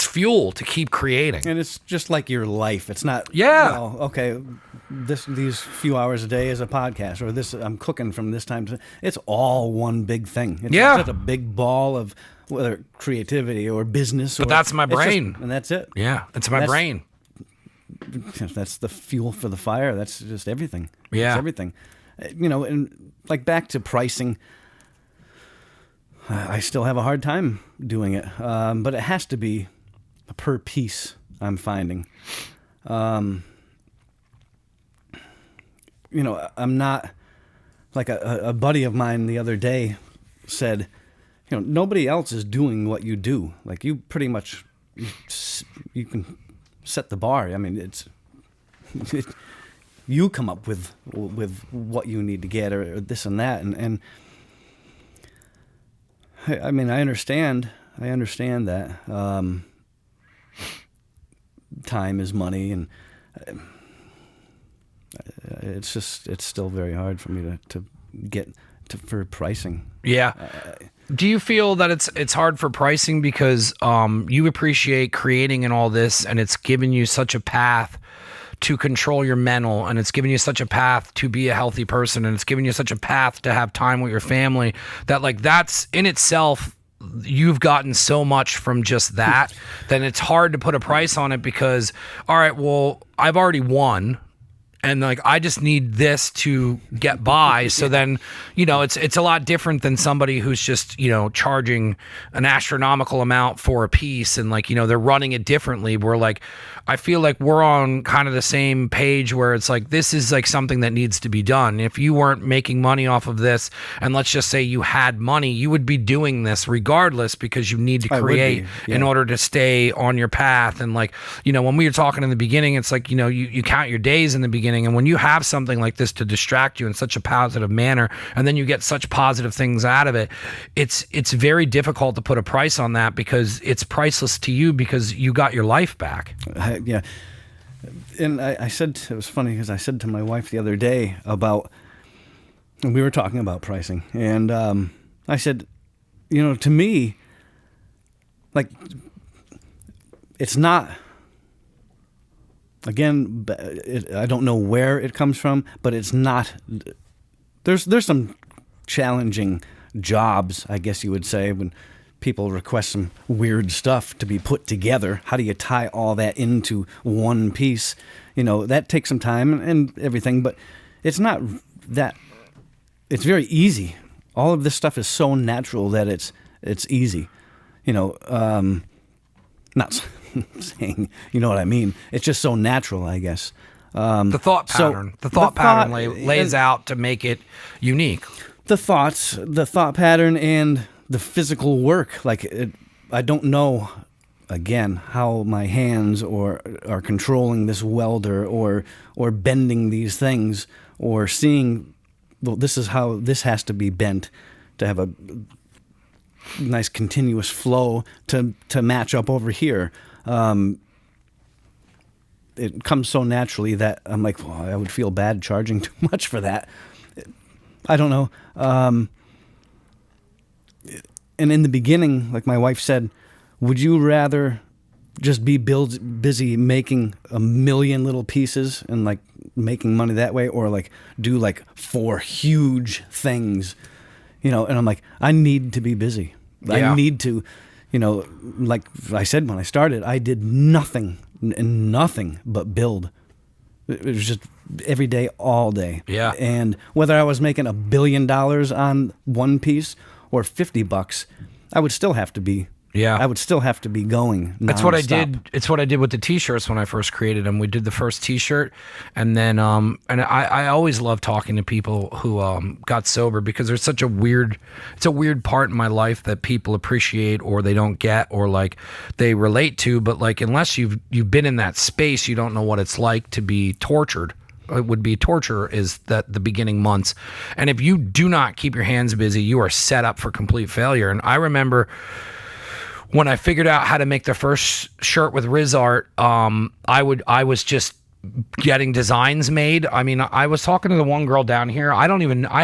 fuel to keep creating. And it's just like your life. It's not. Yeah. Okay. These few hours a day is a podcast, or this I'm cooking from this time to. It's all one big thing. It's just a big ball of whether creativity or business. But that's my brain, and that's it. Yeah, it's my brain. That's the fuel for the fire. That's just everything. Yeah. It's everything. And like back to pricing, I still have a hard time doing it. But it has to be per piece, I'm finding. I'm not like a buddy of mine the other day said, nobody else is doing what you do. Like you pretty much, you can set the bar. I mean, you come up with what you need to get or this and that. And I mean, I understand that time is money, and it's still very hard for me to get for pricing. Yeah. Do you feel that it's hard for pricing because you appreciate creating and all this, and it's given you such a path to control your mental, and it's given you such a path to be a healthy person, and it's given you such a path to have time with your family, that like that's in itself, you've gotten so much from just that, then it's hard to put a price on it because, all right, well, I've already won. And like I just need this to get by. So then, it's a lot different than somebody who's just, charging an astronomical amount for a piece, and like, they're running it differently. We're like, I feel like we're on kind of the same page where it's like this is like something that needs to be done. If you weren't making money off of this, and let's just say you had money, you would be doing this regardless because you need to create in order to stay on your path. And like, when we were talking in the beginning, it's like, you count your days in the beginning. beginning. And when you have something like this to distract you in such a positive manner, and then you get such positive things out of it, it's very difficult to put a price on that, because it's priceless to you because you got your life back. Yeah. And I said, it was funny because I said to my wife the other day and we were talking about pricing, and I said, to me, like, it's not, again, I don't know where it comes from, but it's not, there's some challenging jobs, I guess you would say, when people request some weird stuff to be put together. How do you tie all that into one piece? That takes some time and everything, but it's not that, it's very easy. All of this stuff is so natural that it's easy. Not saying, you know what I mean? It's just so natural, I guess. The thought pattern. The thought pattern lays out to make it unique. The thought pattern, and the physical work. Like, I don't know, again, how my hands are controlling this welder or bending these things, or seeing, well, this is how this has to be bent to have a nice continuous flow to match up over here. It comes so naturally that I'm like, well, I would feel bad charging too much for that. I don't know. And in the beginning, like my wife said, would you rather just be busy making a million little pieces and like making money that way, or like do like 4 huge things, And I'm like, I need to be busy. Yeah. I need to, like I said when I started, I did nothing but build. It was just every day, all day. Yeah. And whether I was making $1 billion on one piece or $50, I would still have to be. Yeah. I would still have to be going. That's what I nonstop. did. It's what I did with the t-shirts when I first created them. We did the first t-shirt, and then and I always love talking to people who got sober, because there's such a weird part in my life that people appreciate, or they don't get, or like they relate to, but like unless you've been in that space, you don't know what it's like to be tortured. It would be torture is that the beginning months. And if you do not keep your hands busy, you are set up for complete failure. And I remember when I figured out how to make the first shirt with Riz Art, I was just getting designs made. I mean, I was talking to the one girl down here. I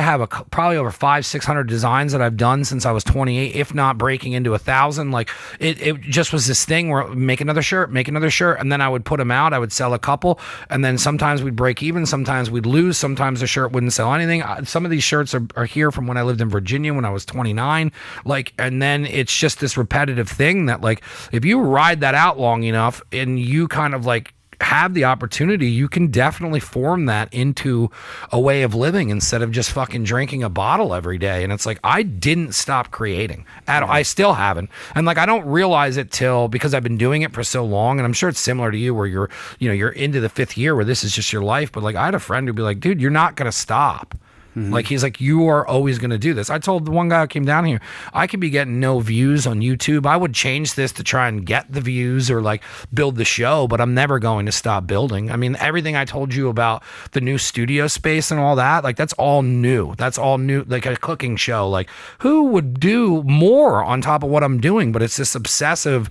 have probably over 500-600 designs that I've done since I was 28, if not breaking into 1,000. Like it just was this thing where make another shirt, and then I would put them out. I would sell a couple, and then sometimes we'd break even, sometimes we'd lose, sometimes the shirt wouldn't sell anything. Some of these shirts are here from when I lived in Virginia when I was 29. Like, and then it's just this repetitive thing that, like, if you ride that out long enough and you kind of like have the opportunity, you can definitely form that into a way of living instead of just fucking drinking a bottle every day. And it's like, I didn't stop creating at all. I still haven't. And like, I don't realize it till, because I've been doing it for so long, and I'm sure it's similar to you where you're into the 5th year where this is just your life. But like, I had a friend who'd be like, dude, you're not going to stop. Like, he's like, you are always going to do this. I told the one guy who came down here, I could be getting no views on YouTube. I would change this to try and get the views or like build the show, but I'm never going to stop building. I mean, everything I told you about the new studio space and all that, like that's all new. That's all new, like a cooking show. Like, who would do more on top of what I'm doing? But it's this obsessive,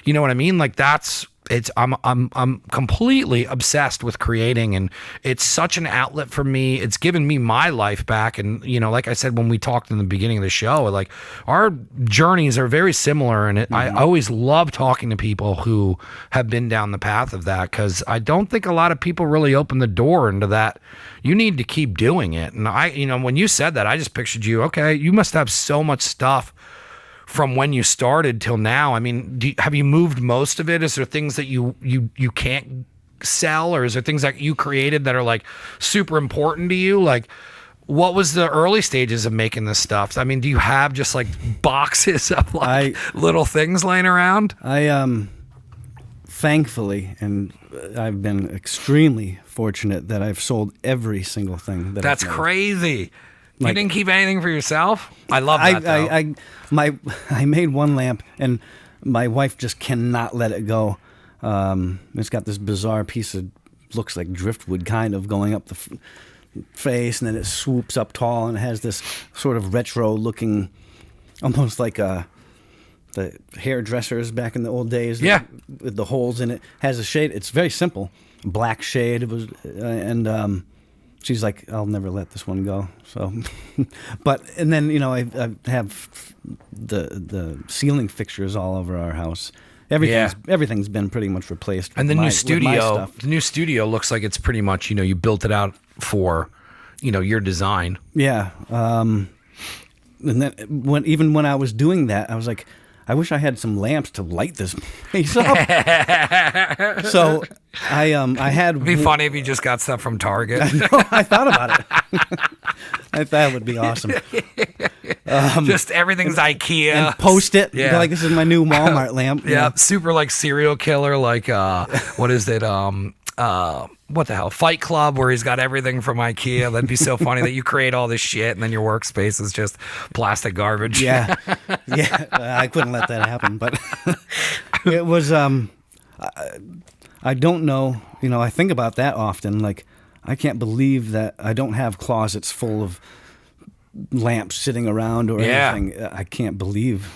you know what I mean? Like I'm completely obsessed with creating, and it's such an outlet for me. It's given me my life back. And, like I said, when we talked in the beginning of the show, like our journeys are very similar. And I always love talking to people who have been down the path of that, because I don't think a lot of people really open the door into that. You need to keep doing it. And when you said that, I just pictured you, okay, you must have so much stuff from when you started till now. I mean, have you moved most of it? Is there things that you can't sell, or is there things that you created that are like super important to you? Like, what was the early stages of making this stuff? I mean, do you have just like boxes of like little things laying around? Thankfully, and I've been extremely fortunate that I've sold every single thing that That's I've made. Crazy. You didn't keep anything for yourself? I love that, though. I made one lamp, and my wife just cannot let it go. It's got this bizarre piece of looks like driftwood kind of going up the face, and then it swoops up tall, and it has this sort of retro looking, almost like the hairdressers back in the old days. Yeah. With the holes in it. Has a shade. It's very simple. Black shade. It was, and she's like, I'll never let this one go. So, and then, you know, I have the ceiling fixtures all over our house. Everything's been pretty much replaced. And the new studio, stuff. the new studio looks like it's pretty much, you know, you built it out for, you know, your design. Yeah. And then when I was doing that, I was like, I wish I had some lamps to light this place up. So I had. It'd be funny if you just got stuff from Target. I thought about it. I thought it would be awesome. Just everything's IKEA. And post it. Yeah. Like, this is my new Walmart lamp. Yeah, super like serial killer, like what is it? What the hell? Fight Club, where he's got everything from IKEA. That'd be so funny that you create all this shit and then your workspace is just plastic garbage. Yeah. I couldn't let that happen, but it was. I don't know. You know, I think about that often. Like, I can't believe that I don't have closets full of lamps sitting around or anything. I can't believe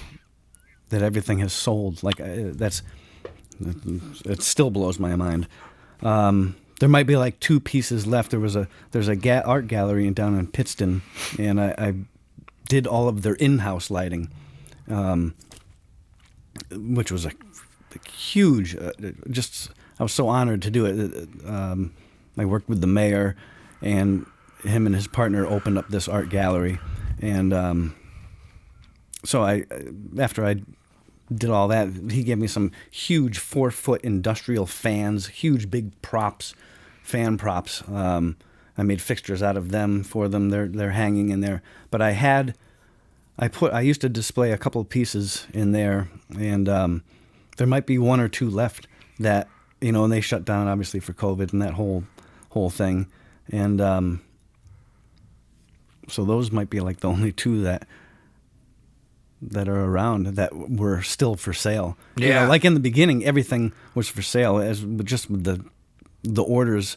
that everything has sold. Like, it still blows my mind. There might be like 2 pieces left. There's a art gallery down in Pittston, and I did all of their in-house lighting, which was a huge. I was so honored to do it. I worked with the mayor, and him and his partner opened up this art gallery, and so after I did all that, he gave me some huge 4-foot industrial fans, huge big fan props. I made fixtures out of them for them. They're hanging in there. But I used to display a couple of pieces in there, and there might be 1 or 2 left that, you know, and they shut down obviously for COVID and that whole thing, and so those might be like the only 2 that are around that were still for sale. Yeah. You know, like in the beginning, everything was for sale. Just with the orders,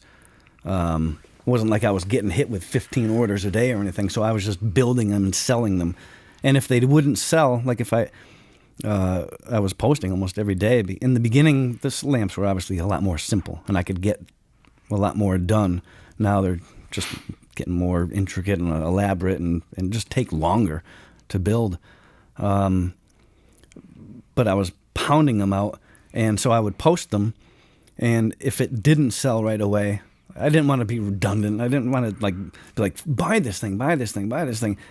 it wasn't like I was getting hit with 15 orders a day or anything. So I was just building them and selling them. And if they wouldn't sell, like if I was posting almost every day. In the beginning, the lamps were obviously a lot more simple, and I could get a lot more done. Now they're just getting more intricate and elaborate, and just take longer to build. But I was pounding them out, and so I would post them, and if it didn't sell right away, I didn't want to be redundant. I didn't want to be like, buy this thing,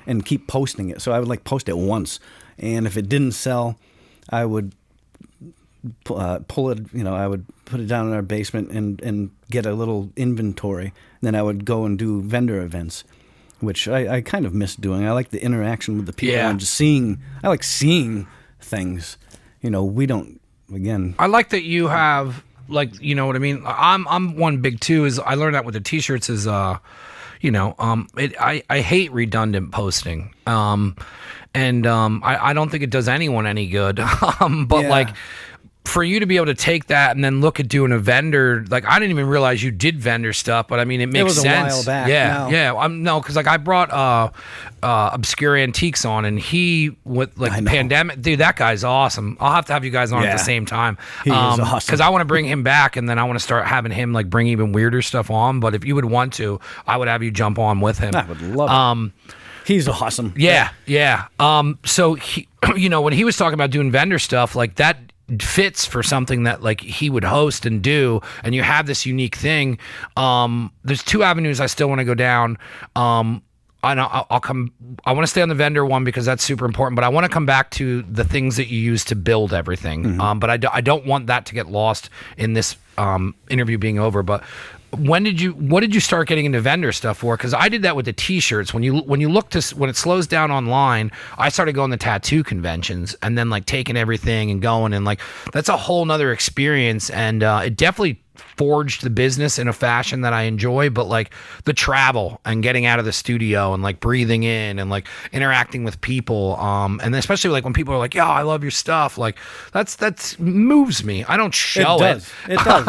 and keep posting it. So I would post it once, and if it didn't sell, I would pull it. You know, I would put it down in our basement and get a little inventory. Then I would go and do vendor events, which I kind of miss doing. I like the interaction with the people and just seeing. I like seeing things. You know, we don't. Again, I like that you have, like, you know what I mean. I'm one big too. Is I learned that with the t-shirts is I hate redundant posting. I don't think it does anyone any good. Like, for you to be able to take that and then look at doing a vendor, like, I didn't even realize you did vendor stuff, but I mean, it makes sense. It was a while back. No, because like I brought Obscure Antiques on, and he with like the pandemic, dude, that guy's awesome. I'll have to have you guys on at the same time. He is awesome. Because I want to bring him back, and then I want to start having him like bring even weirder stuff on. But if you would want to, I would have you jump on with him. I would love it. He's awesome. Yeah. So he, you know, when he was talking about doing vendor stuff, like that fits for something that like he would host and do, and you have this unique thing. There's 2 avenues I still want to go down. I'll come. I want to stay on the vendor one because that's super important, but I want to come back to the things that you use to build everything. Mm-hmm. But I don't want that to get lost in this interview being over. But what did you start getting into vendor stuff for? Because I did that with the t-shirts. When you look to, when it slows down online, I started going to tattoo conventions and then like taking everything and going, and like that's a whole nother experience, and it definitely forged the business in a fashion that I enjoy, but like the travel and getting out of the studio and like breathing in and like interacting with people, and especially like when people are like, "Yo, I love your stuff," like that's moves me. I don't show it. It does.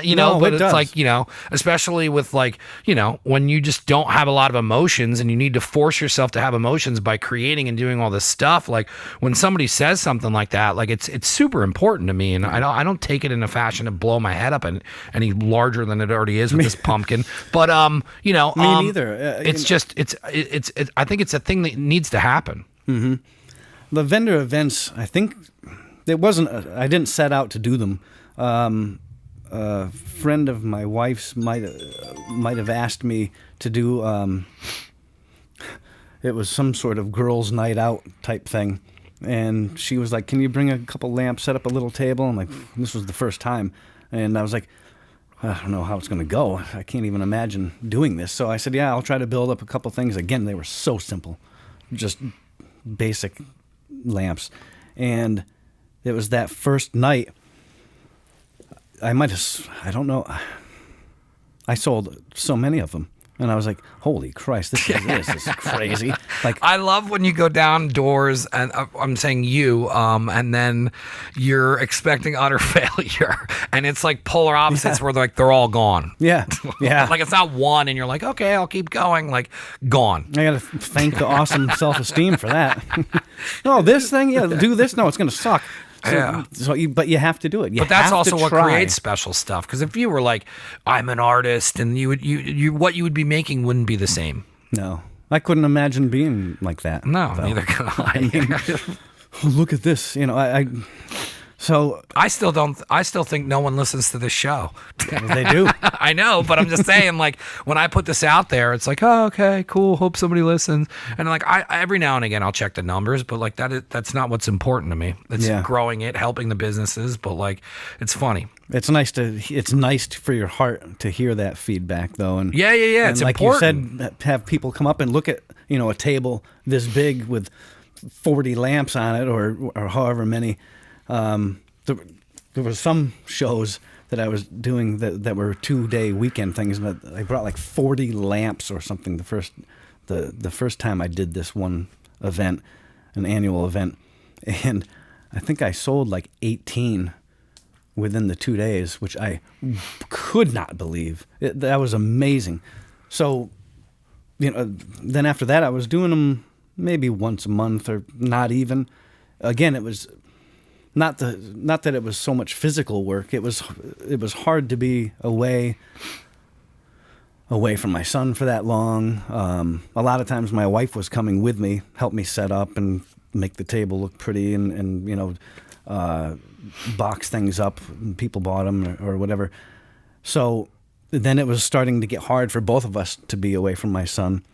You know, No, but it it's does. like, you know, especially with like, you know, when you just don't have a lot of emotions and you need to force yourself to have emotions by creating and doing all this stuff. Like when somebody says something like that, like it's super important to me, and I don't take it in a fashion to blow my head up and any larger than it already is with this pumpkin. But you know, Me neither. it's just it's I think it's a thing that needs to happen. The vendor events, I think it wasn't. I didn't set out to do them. A friend of my wife's might have asked me to do. It was some sort of girls' night out type thing, and she was like, "Can you bring a couple lamps, set up a little table?" I'm like, "This was the first time," and I was like, "I don't know how it's going to go. I can't even imagine doing this." So I said, "Yeah, I'll try to build up a couple things." Again, they were so simple, just basic lamps, and it was that first night. I don't know. I sold so many of them, and I was like, "Holy Christ, this is crazy!" Like, I love when you go down doors, and I'm saying you, and then you're expecting utter failure, and it's like polar opposites where they're all gone. yeah. Like it's not one, and you're like, okay, I'll keep going. Like gone. I gotta thank the awesome self-esteem for that. No, this thing, do this. No, it's gonna suck. So, Yeah. But you have to do it. But that's have also to what try. creates special stuff. Because if you were like, I'm an artist, and what you would be making wouldn't be the same. No, I couldn't imagine being like that. No, though. neither could I. Look at this. So I still think no one listens to this show. they do. I know, but I'm just saying, like, when I put this out there, it's like, oh, okay, cool. Hope somebody listens. And like, I every now and again, I'll check the numbers, but like that's not what's important to me. It's growing it, helping the businesses, but like, it's funny. It's nice for your heart to hear that feedback, though. And Yeah. and It's like important. you said, have people come up and look at a table this big with 40 lamps on it, or however many. There were some shows that I was doing that were 2-day weekend things, and I brought like 40 lamps or something the first time I did this one event, an annual event, and I think I sold like 18 within the 2 days, which I could not believe. That was amazing. So, then after that I was doing them maybe once a month, or not even. Again, it was not that it was so much physical work. It was hard to be away from my son for that long. A lot of times my wife was coming with me, help me set up and make the table look pretty, and box things up. People bought them or whatever. So then it was starting to get hard for both of us to be away from my son.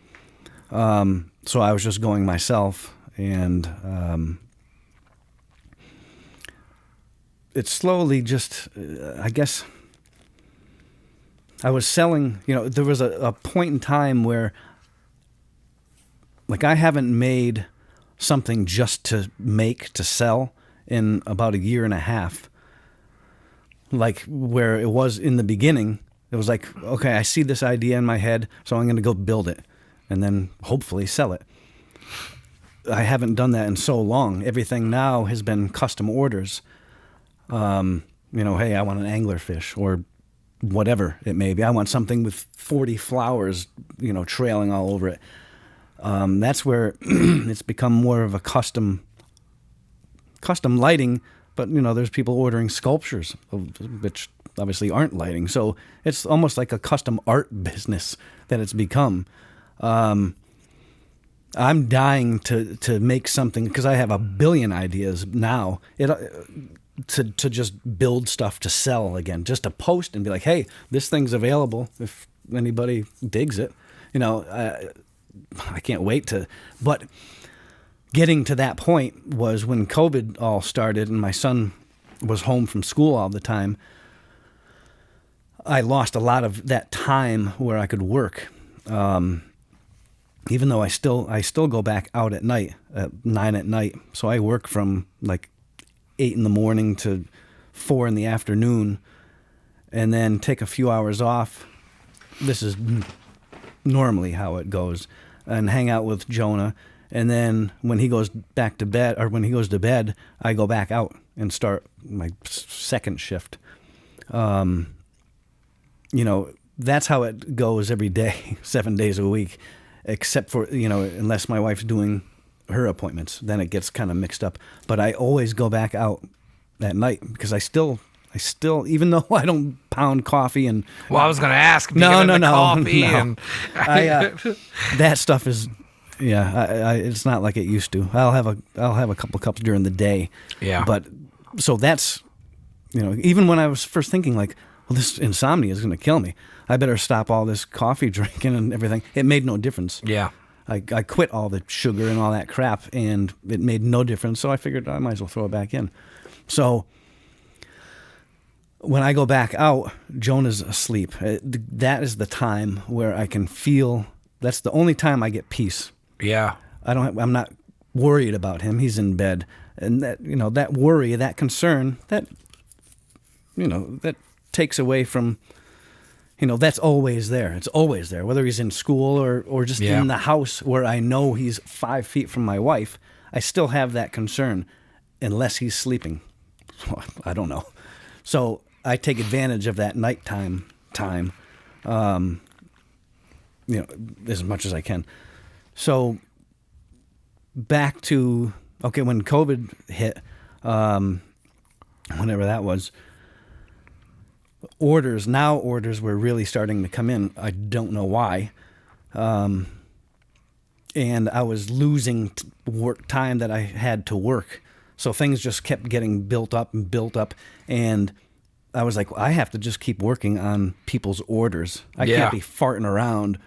So I was just going myself, and it slowly just, I guess, I was selling, there was a point in time where, like, I haven't made something just to sell in about 1.5 years. Like, where it was in the beginning, it was like, okay, I see this idea in my head, so I'm going to go build it and then hopefully sell it. I haven't done that in so long. Everything now has been custom orders. Hey, I want an anglerfish, or whatever it may be. I want something with 40 flowers, trailing all over it. That's where it's become more of a custom lighting, but there's people ordering sculptures, which obviously aren't lighting. So it's almost like a custom art business that it's become. I'm dying to make something, because I have a billion ideas now. To just build stuff to sell again, just to post and be like, hey, this thing's available if anybody digs it. I can't wait to. But getting to that point was when COVID all started and my son was home from school all the time. I lost a lot of that time where I could work. Even though I still go back out at night at 9 at night. So I work from like 8 in the morning to 4 in the afternoon. and then take a few hours off. This is normally how it goes, and hang out with Jonah. And then when he goes back to bed, or when he goes to bed, I go back out and start my second shift. That's how it goes every day, 7 days a week, except for, unless my wife's doing her appointments, then it gets kind of mixed up. But I always go back out at night because I still, even though I don't pound coffee and. Well, I was going to ask. No. Coffee and that stuff is, it's not like it used to. I'll have a couple cups during the day. Yeah. But so that's, even when I was first thinking like, well, this insomnia is going to kill me. I better stop all this coffee drinking and everything. It made no difference. Yeah. I quit all the sugar and all that crap, and it made no difference. So I figured I might as well throw it back in. So when I go back out, Jonah's asleep. That is the time where I can feel. That's the only time I get peace. Yeah. I'm not worried about him. He's in bed, and that worry, that concern, that takes away from. That's always there. It's always there, whether he's in school or just in the house where I know he's 5 feet from my wife. I still have that concern unless he's sleeping. I don't know. So I take advantage of that nighttime time, as much as I can. So back to, when COVID hit, whenever that was, orders were really starting to come in. I don't know why. And I was losing work time that I had to work. So things just kept getting built up. And I was like, well, I have to just keep working on people's orders. I can't be farting around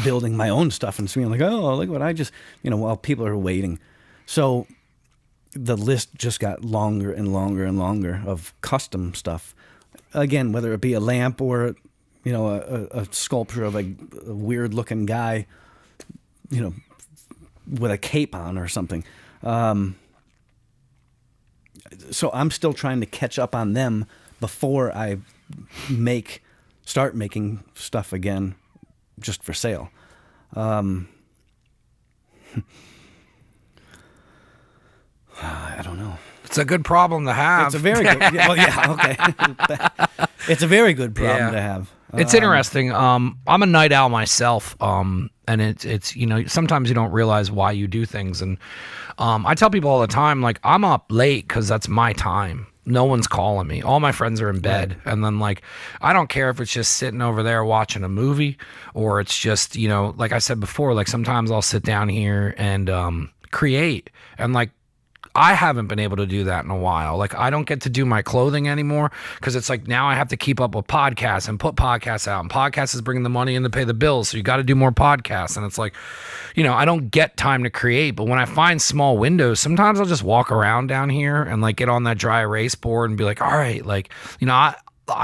building my own stuff and being like, oh, look what I just, while people are waiting. So the list just got longer and longer and longer of custom stuff. Again, whether it be a lamp or, a sculpture of a weird-looking guy, with a cape on or something. So I'm still trying to catch up on them before I start making stuff again just for sale. I don't know. It's a good problem to have. It's a very good. Okay. It's a very good problem to have. It's interesting. I'm a night owl myself, and it's sometimes you don't realize why you do things, and I tell people all the time, like, I'm up late because that's my time. No one's calling me. All my friends are in bed, and then I don't care if it's just sitting over there watching a movie, or it's just like I said before, sometimes I'll sit down here and create, and I haven't been able to do that in a while. I don't get to do my clothing anymore because it's now I have to keep up with podcasts and put podcasts out, and podcasts is bringing the money in to pay the bills. So you got to do more podcasts. And it's I don't get time to create, but when I find small windows, sometimes I'll just walk around down here and get on that dry erase board and be like, all right, I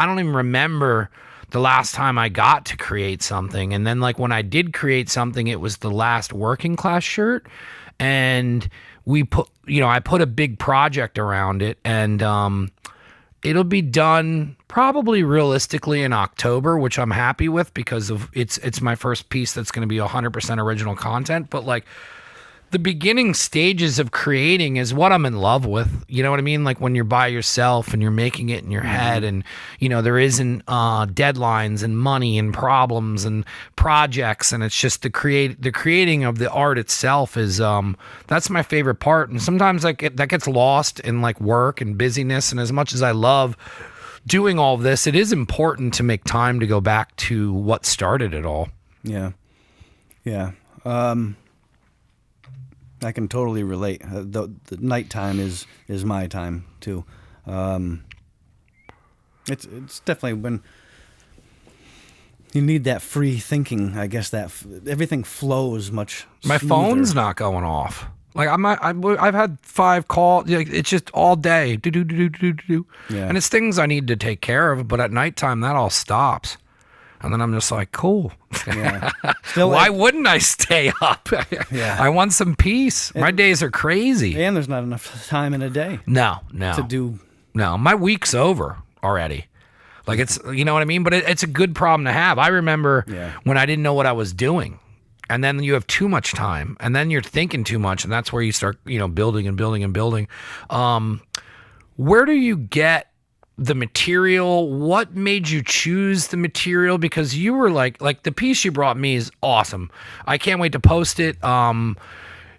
don't even remember the last time I got to create something. And then when I did create something, it was the last working class shirt. And I put a big project around it, and it'll be done probably realistically in October, which I'm happy with because of it's my first piece that's going to be 100% original content. But the beginning stages of creating is what I'm in love with. You know what I mean? When you're by yourself and you're making it in your head, and there isn't deadlines and money and problems and projects, and it's just the creating of the art itself is that's my favorite part. And sometimes that gets lost in work and busyness. And as much as I love doing all of this, it is important to make time to go back to what started it all. Yeah. I can totally relate. The nighttime is my time too. It's definitely when you need that free thinking. I guess that everything flows much. My smoother. phone's not going off. I've had 5 calls. It's just all day. Do. Yeah. And it's things I need to take care of. But at nighttime, that all stops. And then I'm just like, cool. Yeah. Why wouldn't I stay up? Yeah. I want some peace. My days are crazy. And there's not enough time in a day. No. To do. No, my week's over already. Like it's, you know what I mean? But it's a good problem to have. I remember when I didn't know what I was doing. And then you have too much time, and then you're thinking too much, and that's where you start, building and building and building. Where do you get the material? What made you choose the material? Because you were like the piece you brought me is awesome. I can't wait to post it.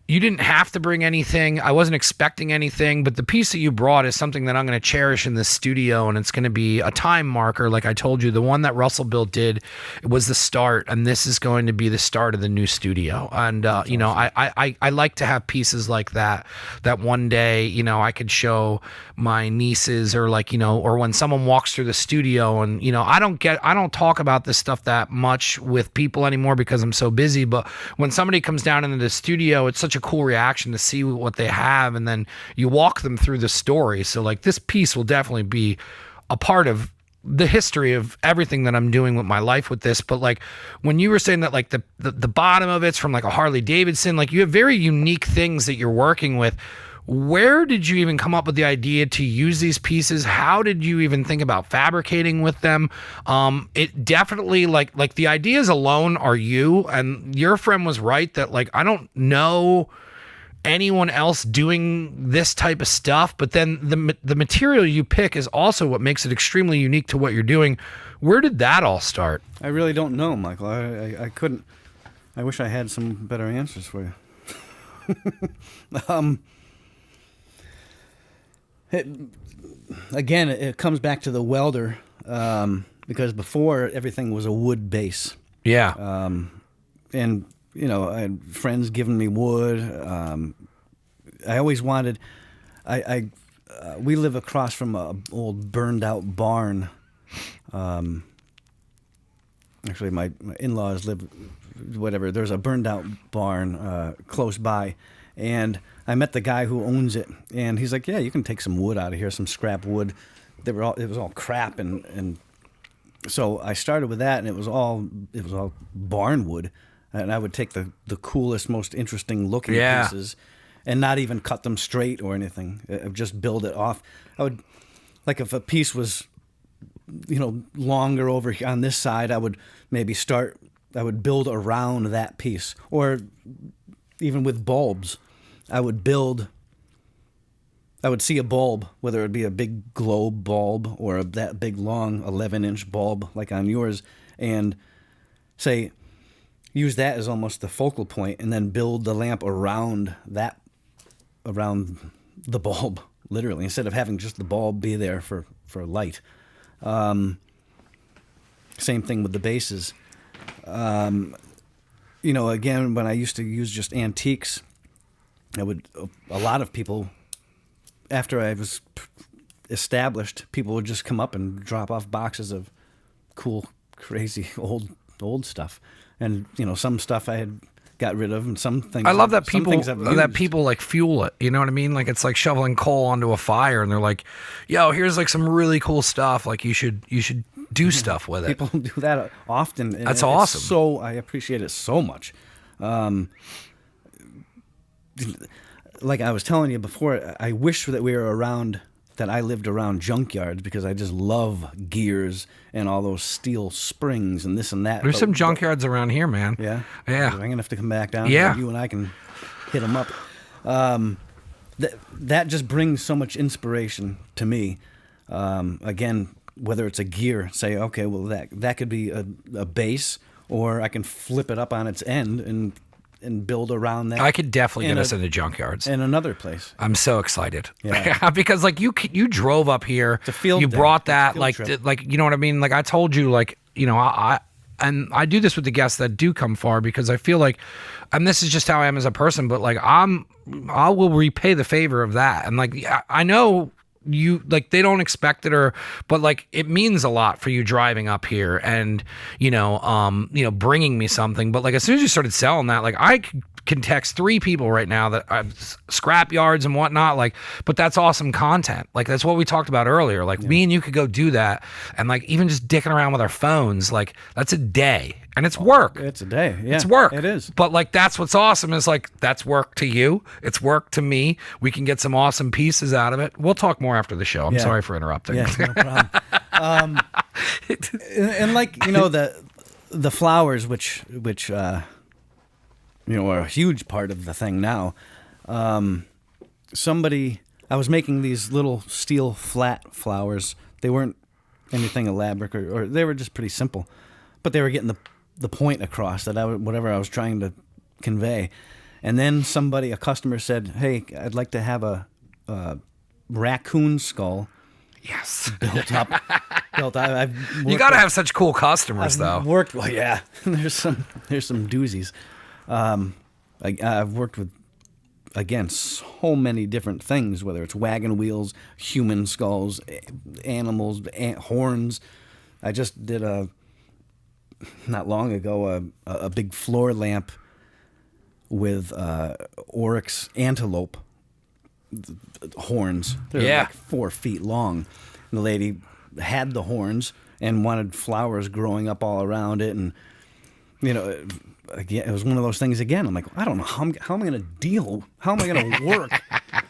You didn't have to bring anything. I wasn't expecting anything, but the piece that you brought is something that I'm going to cherish in this studio, and it's going to be a time marker. Like I told you, the one that Russell Bill did was the start, and this is going to be the start of the new studio. And, awesome. I like to have pieces like that one day, I could show my nieces or or when someone walks through the studio and, I don't talk about this stuff that much with people anymore because I'm so busy. But when somebody comes down into the studio, it's such a cool reaction to see what they have, and then you walk them through the story. So like this piece will definitely be a part of the history of everything that I'm doing with my life with this. But like when you were saying that like the bottom of it's from like a Harley Davidson, like you have very unique things that you're working with. Where did you even come up with the idea to use these pieces? How did you even think about fabricating with them? It definitely like the ideas alone are you, and your friend was right that like I don't know anyone else doing this type of stuff, but then the material you pick is also what makes it extremely unique to what you're doing. Where did that all start? I really don't know, Michael. I couldn't. I wish I had some better answers for you. It comes back to the welder, because before everything was a wood base. Yeah. And I had friends giving me wood. I always wanted. We live across from a old burned out barn. Actually, my in-laws live. Whatever. There's a burned out barn close by, and I met the guy who owns it, and he's like, "Yeah, you can take some wood out of here, some scrap wood." It was all crap, and so I started with that, and it was all barn wood, and I would take the coolest, most interesting looking pieces, and not even cut them straight or anything. I would just build it off. I would, like, if a piece was, longer over on this side, I would build around that piece, or even with bulbs. I would see a bulb, whether it be a big globe bulb or that big long 11-inch bulb like on yours, and say, use that as almost the focal point, and then build the lamp around the bulb, literally, instead of having just the bulb be there for light. Same thing with the bases. Again, when I used to use just antiques, a lot of people, after I was established, people would just come up and drop off boxes of cool, crazy old stuff. And, some stuff I had got rid of, and some things. I love that people like fuel it. You know what I mean? Like it's like shoveling coal onto a fire, and they're like, "Yo, here's like some really cool stuff. Like you should do stuff with it." People do that often. And that's awesome. So I appreciate it so much. Like I was telling you before, I wish that I lived around junkyards, because I just love gears and all those steel springs and this and that. There's some junkyards around here, man. Yeah? Yeah. I'm going to have to come back down. Yeah. You and I can hit them up. That just brings so much inspiration to me. Again, whether it's a gear, say, okay, well, that could be a base, or I can flip it up on its end and build around that. I could definitely get us into junkyards. In another place. I'm so excited. Yeah. Because like you drove up here. It's a field you day. brought that It's a field like trip. you know what I mean? Like I told you, like, I do this with the guests that do come far, because I feel like, and this is just how I am as a person, but like I will repay the favor of that. And like I know you, like, they don't expect it, but like it means a lot for you driving up here and bringing me something. But like as soon as you started selling that, like can text 3 people right now that scrap yards and whatnot. Like, but that's awesome content. Like, that's what we talked about earlier. Like, me and you could go do that, and like even just dicking around with our phones, like that's a day, and it's work. It's a day. Yeah, It's work. It is. But like that's what's awesome is like that's work to you. It's work to me. We can get some awesome pieces out of it. We'll talk more after the show. I'm sorry for interrupting. Yeah, no problem. And like, you know, the flowers, which you know, are a huge part of the thing now. I was making these little steel flat flowers. They weren't anything elaborate, or they were just pretty simple, but they were getting the point across that whatever I was trying to convey. And then a customer said, "Hey, I'd like to have a raccoon skull." Yes. Built up. You got to have such cool customers, though. Well, yeah. There's some doozies. I've worked with, again, so many different things, whether it's wagon wheels, human skulls, animals, horns. I just did not long ago a big floor lamp with oryx antelope horns. They're like 4 feet long. And the lady had the horns and wanted flowers growing up all around it, and you know, again, it was one of those things. Again, I'm like, I don't know how am I going to deal? How am I going to work?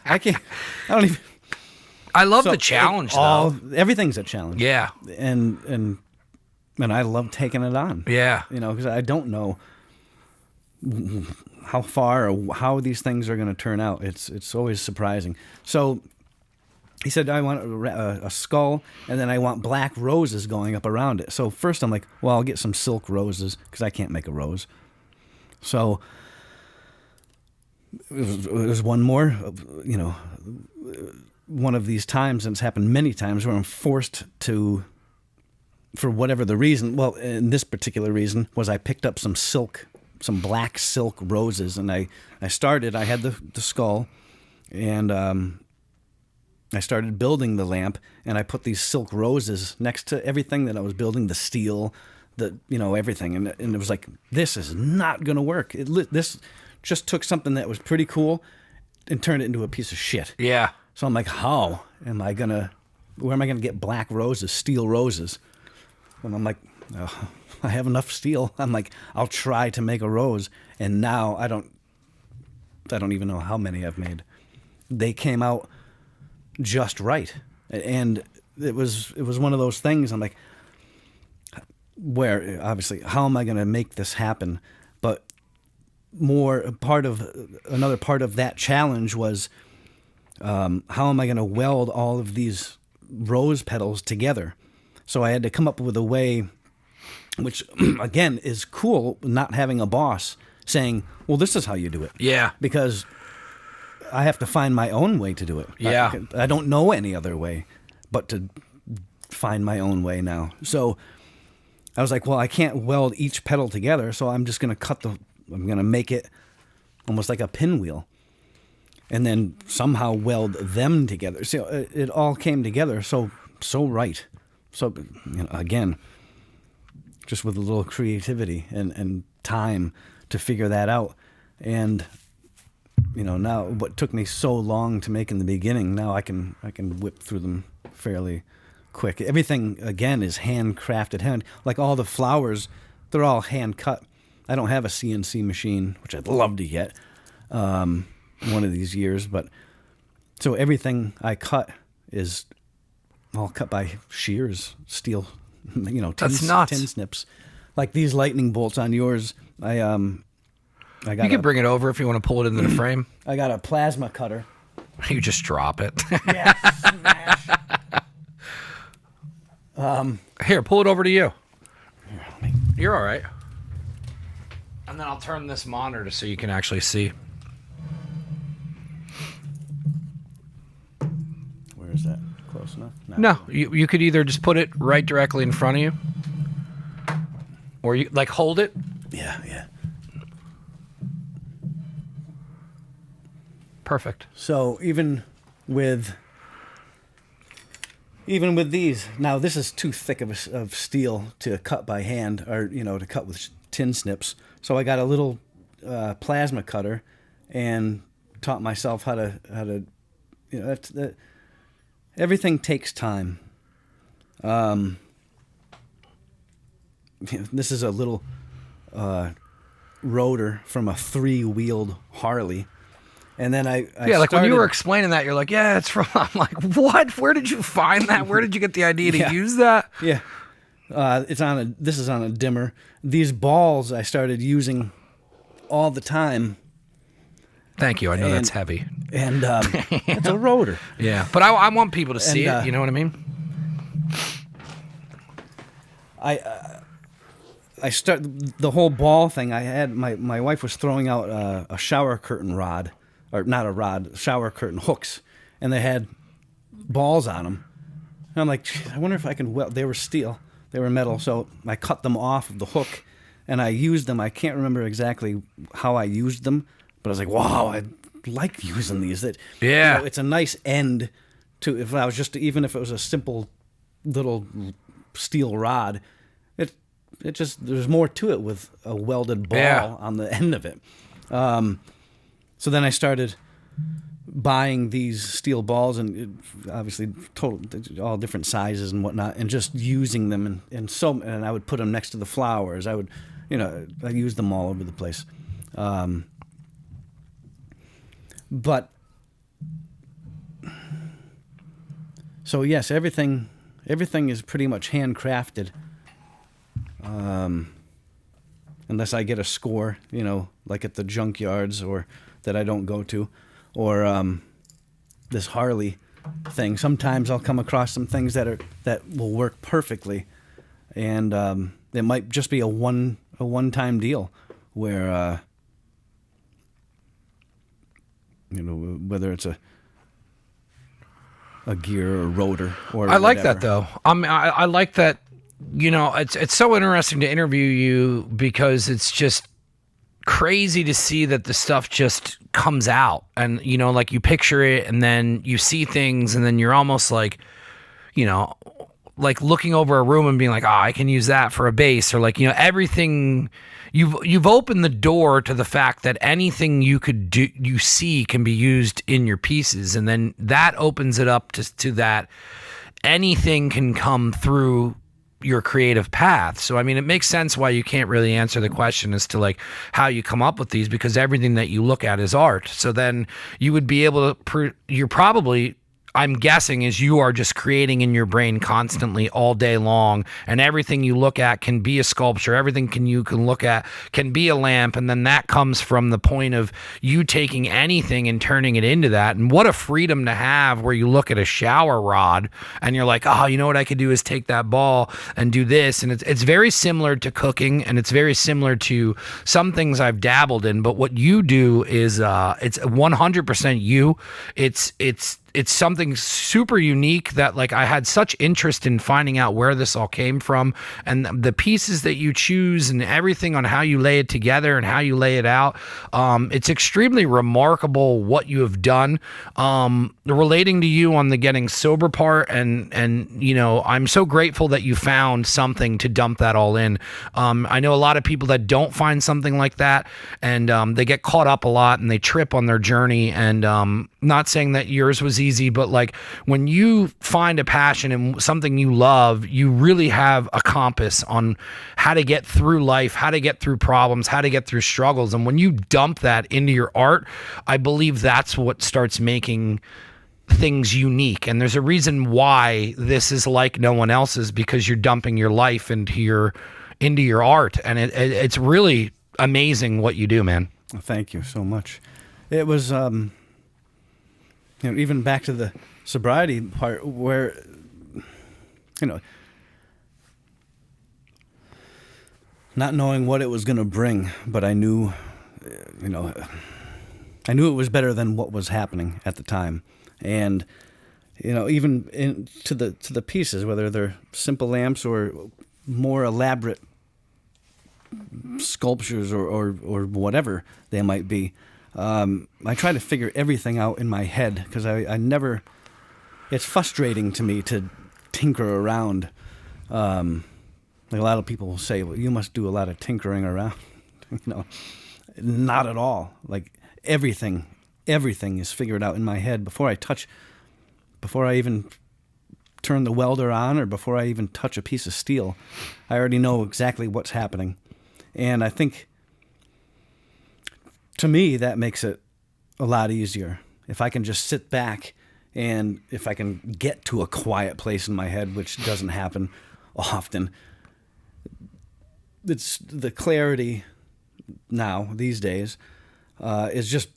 I don't even. I love the challenge, though. Everything's a challenge. Yeah, and I love taking it on. Yeah, you know, because I don't know how far or how these things are going to turn out. It's always surprising. So he said, I want a skull, and then I want black roses going up around it. So first I'm like, well, I'll get some silk roses because I can't make a rose. So it was one more, you know, one of these times, and it's happened many times, where I'm forced to, for whatever the reason, well, in this particular reason, was I picked up some black silk roses, and I had the skull, and I started building the lamp, and I put these silk roses next to everything that I was building, the steel, everything, and it was like, this is not going to work. This just took something that was pretty cool and turned it into a piece of shit. Yeah. So I'm like, where am I going to get black roses, steel roses? And I'm like, oh, I have enough steel. I'm like, I'll try to make a rose. And now I don't even know how many I've made. They came out just right. And it was one of those things. I'm like, where obviously, how am I going to make this happen? But another part of that challenge was, how am I going to weld all of these rose petals together? So I had to come up with a way, which again is cool, not having a boss saying, well, this is how you do it. Yeah. Because I have to find my own way to do it. Yeah. I don't know any other way but to find my own way now. So I was like, well, I can't weld each petal together, so I'm just going to I'm going to make it almost like a pinwheel, and then somehow weld them together. So it all came together so right. So, again, just with a little creativity and time to figure that out. And, now what took me so long to make in the beginning, now I can whip through them fairly quick. Everything, again, is handcrafted. Like all the flowers, they're all hand cut. I don't have a CNC machine, which I'd love to get one of these years. But so everything I cut is all cut by shears, steel, That's nuts. tin snips. Like these lightning bolts on yours, I got. You can bring it over if you want to pull it into the frame. I got a plasma cutter. You just drop it. Yeah, smash. Here, pull it over to you. You're all right. And then I'll turn this monitor so you can actually see. Where is that? Close enough? No, you could either just put it right directly in front of you, or you hold it. Yeah. Perfect. So even with these, now this is too thick of steel to cut by hand, or to cut with tin snips. So I got a little plasma cutter and taught myself how to everything takes time. This is a little rotor from a 3-wheeled Harley. And then I like when you started- were explaining that, you're like, yeah, it's from. I'm like, what? Where did you find that? Where did you get the idea to use that? Yeah, this is on a dimmer. These balls I started using all the time, Thank you. I know that's heavy. and it's a rotor. Yeah, but I want people to see And, it. You know what I mean? I start the whole ball thing. I had my wife was throwing out a shower curtain rod, or not a rod, shower curtain hooks, and they had balls on them. And I'm like, I wonder if I can weld. They were steel, they were metal, so I cut them off of the hook, and I used them. I can't remember exactly how I used them, but I was like, wow, I like using these. That Yeah. it's a nice end to. If I was even if it was a simple little steel rod, it just there's more to it with a welded ball on the end of it. So then I started buying these steel balls, and obviously all different sizes and whatnot, and just using them, and I would put them next to the flowers. I used them all over the place. But so yes, everything is pretty much handcrafted. Unless I get a score, like at the junkyards or that I don't go to, or this Harley thing. Sometimes I'll come across some things that will work perfectly, and it might just be a one-time deal where whether it's a gear or rotor or I like whatever. that though. I like that. It's so interesting to interview you because it's just crazy to see that the stuff just comes out, and like you picture it, and then you see things, and then you're almost like, like looking over a room and being like, oh, I can use that for a base, or like, everything. You've opened the door to the fact that anything you see can be used in your pieces, and then that opens it up to that anything can come through your creative path. So I mean, it makes sense why you can't really answer the question as to like how you come up with these, because everything that you look at is art. So then you would be able to you're probably, I'm guessing, is you are just creating in your brain constantly all day long, and everything you look at can be a sculpture. Everything you can look at can be a lamp, and then that comes from the point of you taking anything and turning it into that. And what a freedom to have, where you look at a shower rod and you're like, oh, you know what I could do is take that ball and do this. And it's very similar to cooking, and it's very similar to some things I've dabbled in. But what you do is it's 100% you. It's something super unique that like I had such interest in finding out where this all came from, and the pieces that you choose and everything on how you lay it together and how you lay it out. It's extremely remarkable what you have done. Relating to you on the getting sober part, and I'm so grateful that you found something to dump that all in. I know a lot of people that don't find something like that, and they get caught up a lot and they trip on their journey. And not saying that yours was easy, but like when you find a passion and something you love, you really have a compass on how to get through life, how to get through problems, how to get through struggles. And when you dump that into your art, I believe that's what starts making things unique. And there's a reason why this is like no one else's, because you're dumping your life into your art, and it's really amazing what you do, man. Well, thank you so much. It was even back to the sobriety part, where not knowing what it was going to bring, but I knew it was better than what was happening at the time. And even to the pieces, whether they're simple lamps or more elaborate sculptures or whatever they might be, I try to figure everything out in my head, because I never. It's frustrating to me to tinker around. Like a lot of people will say, "Well, you must do a lot of tinkering around," Not at all. Like everything is figured out in my head before I even turn the welder on or before I even touch a piece of steel. I already know exactly what's happening. And I think, to me, that makes it a lot easier. If I can just sit back and if I can get to a quiet place in my head, which doesn't happen often, it's the clarity now, these days, is just,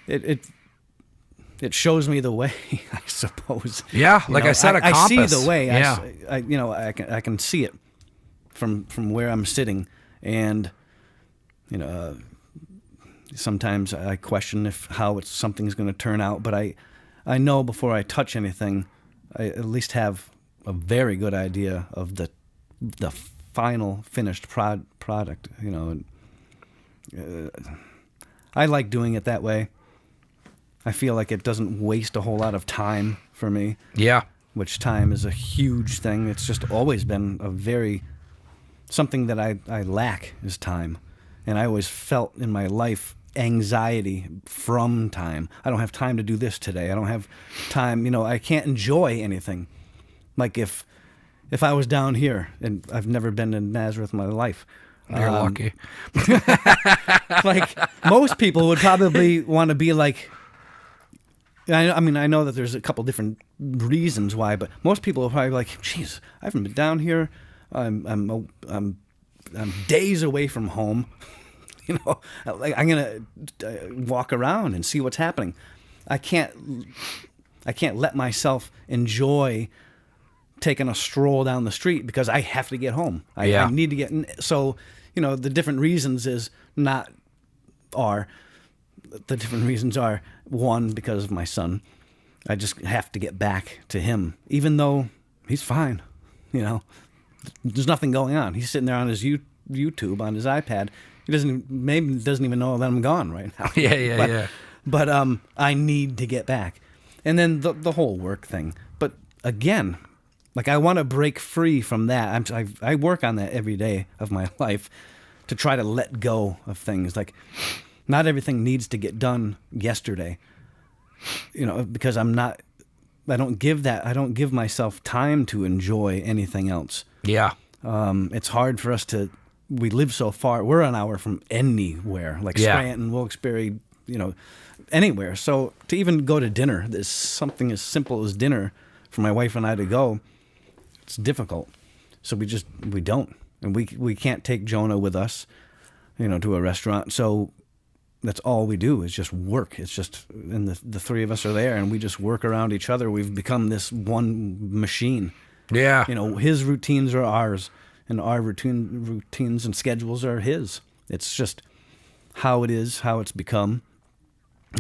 it shows me the way, I suppose. Yeah, like I said, a compass. I see the way. Yeah. I can see it from where I'm sitting, and sometimes I question how something's going to turn out, but I know before I touch anything, I at least have a very good idea of the final finished product. I like doing it that way. I feel like it doesn't waste a whole lot of time for me. Yeah. Which time is a huge thing. It's just always been something that I lack is time. And I always felt in my life anxiety from time. I don't have time to do this today. I don't have time, I can't enjoy anything. Like if I was down here, and I've never been to Nazareth in my life. You're lucky. Like most people would probably want to be like, I mean, I know that there's a couple different reasons why, but most people are probably like, "Geez, I haven't been down here. I'm days away from home. Like I'm gonna walk around and see what's happening. I can't let myself enjoy taking a stroll down the street because I have to get home. I need to get so the different reasons the different reasons are, one, because of my son. I just have to get back to him, even though he's fine. There's nothing going on. He's sitting there on his YouTube, on his iPad. He doesn't even know that I'm gone right now. Yeah. But I need to get back. And then the whole work thing. But again, like I want to break free from that. I work on that every day of my life to try to let go of things. Like not everything needs to get done yesterday. Because I don't give myself time to enjoy anything else. Yeah. It's hard for us we live so far. We're an hour from anywhere, like Scranton, Wilkes-Barre, anywhere. So to even go to dinner, there's something as simple as dinner for my wife and I to go, it's difficult. So we don't. And we can't take Jonah with us, to a restaurant. So that's all we do is just work. It's just, and the three of us are there and we just work around each other. We've become this one machine. Yeah. His routines are ours and our routines and schedules are his. It's just how it is, how it's become.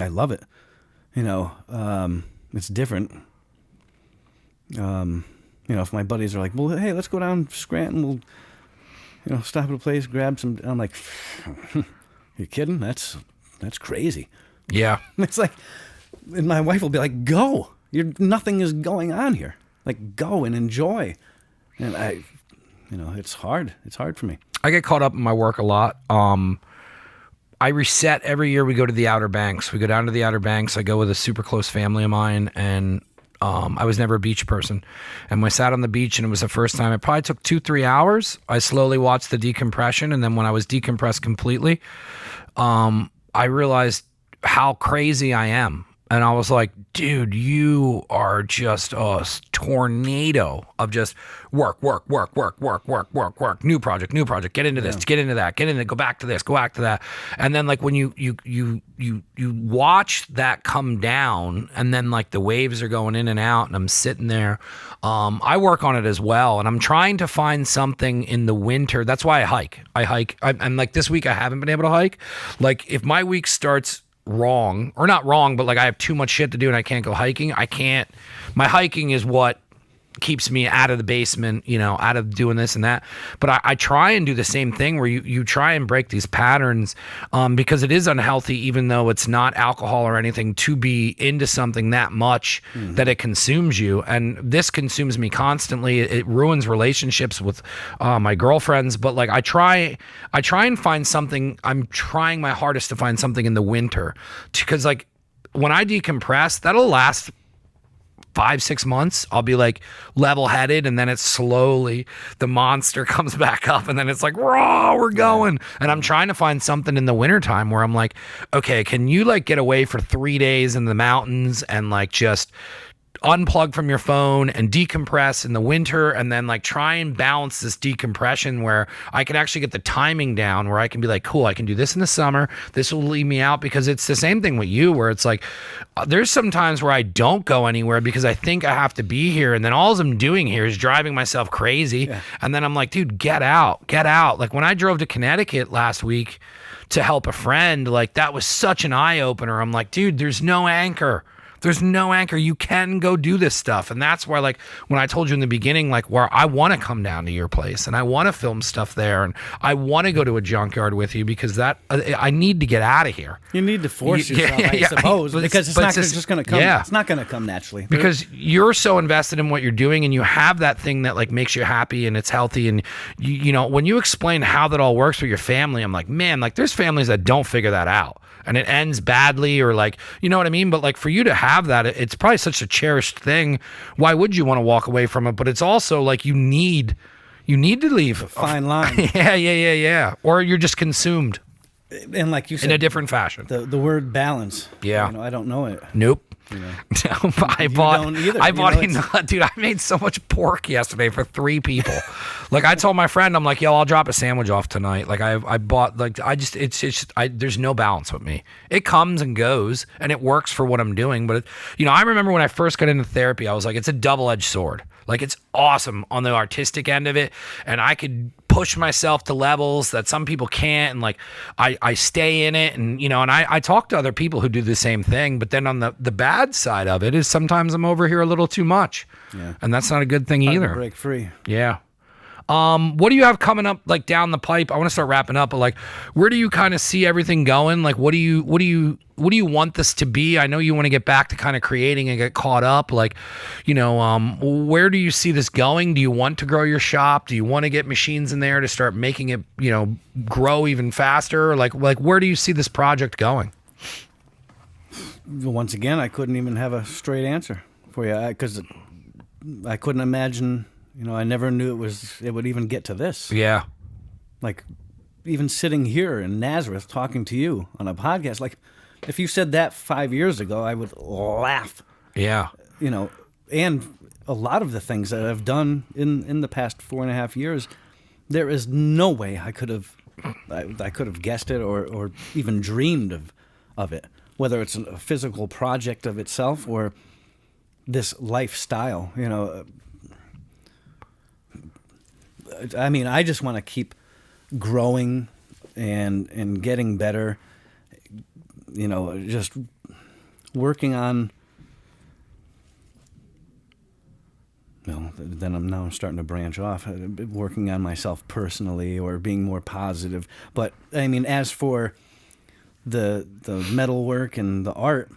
I love it. It's different. If my buddies are like, well, hey, let's go down to Scranton. We'll, stop at a place, grab some. I'm like, you kidding? That's crazy. Yeah. It's like, and my wife will be like, go. Nothing is going on here. Like, go and enjoy. And it's hard. It's hard for me. I get caught up in my work a lot. I reset every year. We go to the Outer Banks. We go down to the Outer Banks. I go with a super close family of mine, and I was never a beach person. And when I sat on the beach and it was the first time, it probably took 2-3 hours. I slowly watched the decompression. And then when I was decompressed completely, I realized how crazy I am. And I was like, dude, you are just a tornado of just work. New project. Get into this, get into that, go back to this, go back to that. And then like when you watch that come down and then like the waves are going in and out and I'm sitting there, I work on it as well. And I'm trying to find something in the winter. That's why I hike. I'm like this week I haven't been able to hike. Like if my week starts wrong, or not wrong, but like I have too much shit to do and I can't go hiking. My hiking is what keeps me out of the basement, out of doing this and that. But I try and do the same thing where you try and break these patterns, because it is unhealthy, even though it's not alcohol or anything, to be into something that much that it consumes you. And this consumes me constantly. It ruins relationships with my girlfriends. But like I try and find something. I'm trying my hardest to find something in the winter, because like when I decompress, that'll last 5-6 months. I'll be like level-headed, and then it's slowly the monster comes back up, and then it's like, raw, we're going. And I'm trying to find something in the wintertime where I'm like, okay, can you like get away for 3 days in the mountains and like just unplug from your phone and decompress in the winter, and then like try and balance this decompression where I can actually get the timing down, where I can be like, cool, I can do this in the summer, this will leave me out. Because it's the same thing with you, where it's like there's some times where I don't go anywhere because I think I have to be here, and then all I'm doing here is driving myself crazy. And then I'm like, dude, get out. Like when I drove to Connecticut last week to help a friend, like that was such an eye-opener. I'm like, dude, there's no anchor. You can go do this stuff. And that's why, like, when I told you in the beginning, like, where I want to come down to your place and I want to film stuff there, and I want to go to a junkyard with you, because that I need to get out of here. You need to force yourself, I suppose, because it's not just going to come. Yeah. It's not going to come naturally. Because you're so invested in what you're doing, and you have that thing that like makes you happy and it's healthy. And you know, when you explain how that all works for your family, I'm like, man, like there's families that don't figure that out, and it ends badly, or like, you know what I mean? But like for you to have that, it's probably such a cherished thing. Why would you want to walk away from it? But it's also like you need to leave. Fine line. Yeah. Or you're just consumed. And like you said, in a different fashion. The word balance. Yeah. I don't know it. Nope. You know. No, I bought dude, I made so much pork yesterday for 3 people. Like I told my friend, I'm like, yo, I'll drop a sandwich off tonight. Like I bought, like, there's no balance with me. It comes and goes, and it works for what I'm doing. But I remember when I first got into therapy, I was like, it's a double-edged sword. Like it's awesome on the artistic end of it, and I could push myself to levels that some people can't, and like I stay in it, and and I talk to other people who do the same thing. But then on the bad side of it is sometimes I'm over here a little too much, and that's not a good thing either. Hard to break free. Yeah. What do you have coming up, like down the pipe? I want to start wrapping up, but like, where do you kind of see everything going? Like, what do you want this to be? I know you want to get back to kind of creating and get caught up. Like, where do you see this going? Do you want to grow your shop? Do you want to get machines in there to start making it, grow even faster? Like where do you see this project going? Once again, I couldn't even have a straight answer for you, because I couldn't imagine. I never knew it would even get to this. Yeah. Like, even sitting here in Nazareth talking to you on a podcast, like, if you said that 5 years ago, I would laugh. Yeah. And a lot of the things that I've done in the past 4.5 years, there is no way I could have guessed it or even dreamed of it, whether it's a physical project of itself or this lifestyle, I mean, I just want to keep growing and getting better, just working on, then I'm starting to branch off, working on myself personally or being more positive. But, I mean, as for the metal work and the art,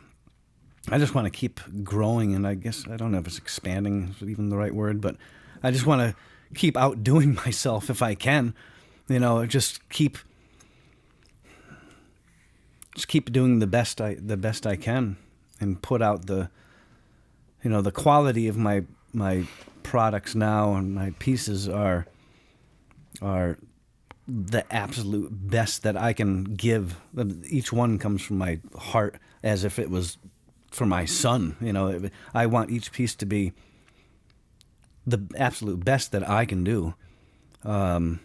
I just want to keep growing, and I guess, I don't know if it's expanding is even the right word, but I just want to keep outdoing myself if I can, just keep doing the best I can, and put out the quality of my products now, and my pieces are the absolute best that I can give. Each one comes from my heart, as if it was for my son. I want each piece to be the absolute best that I can do. I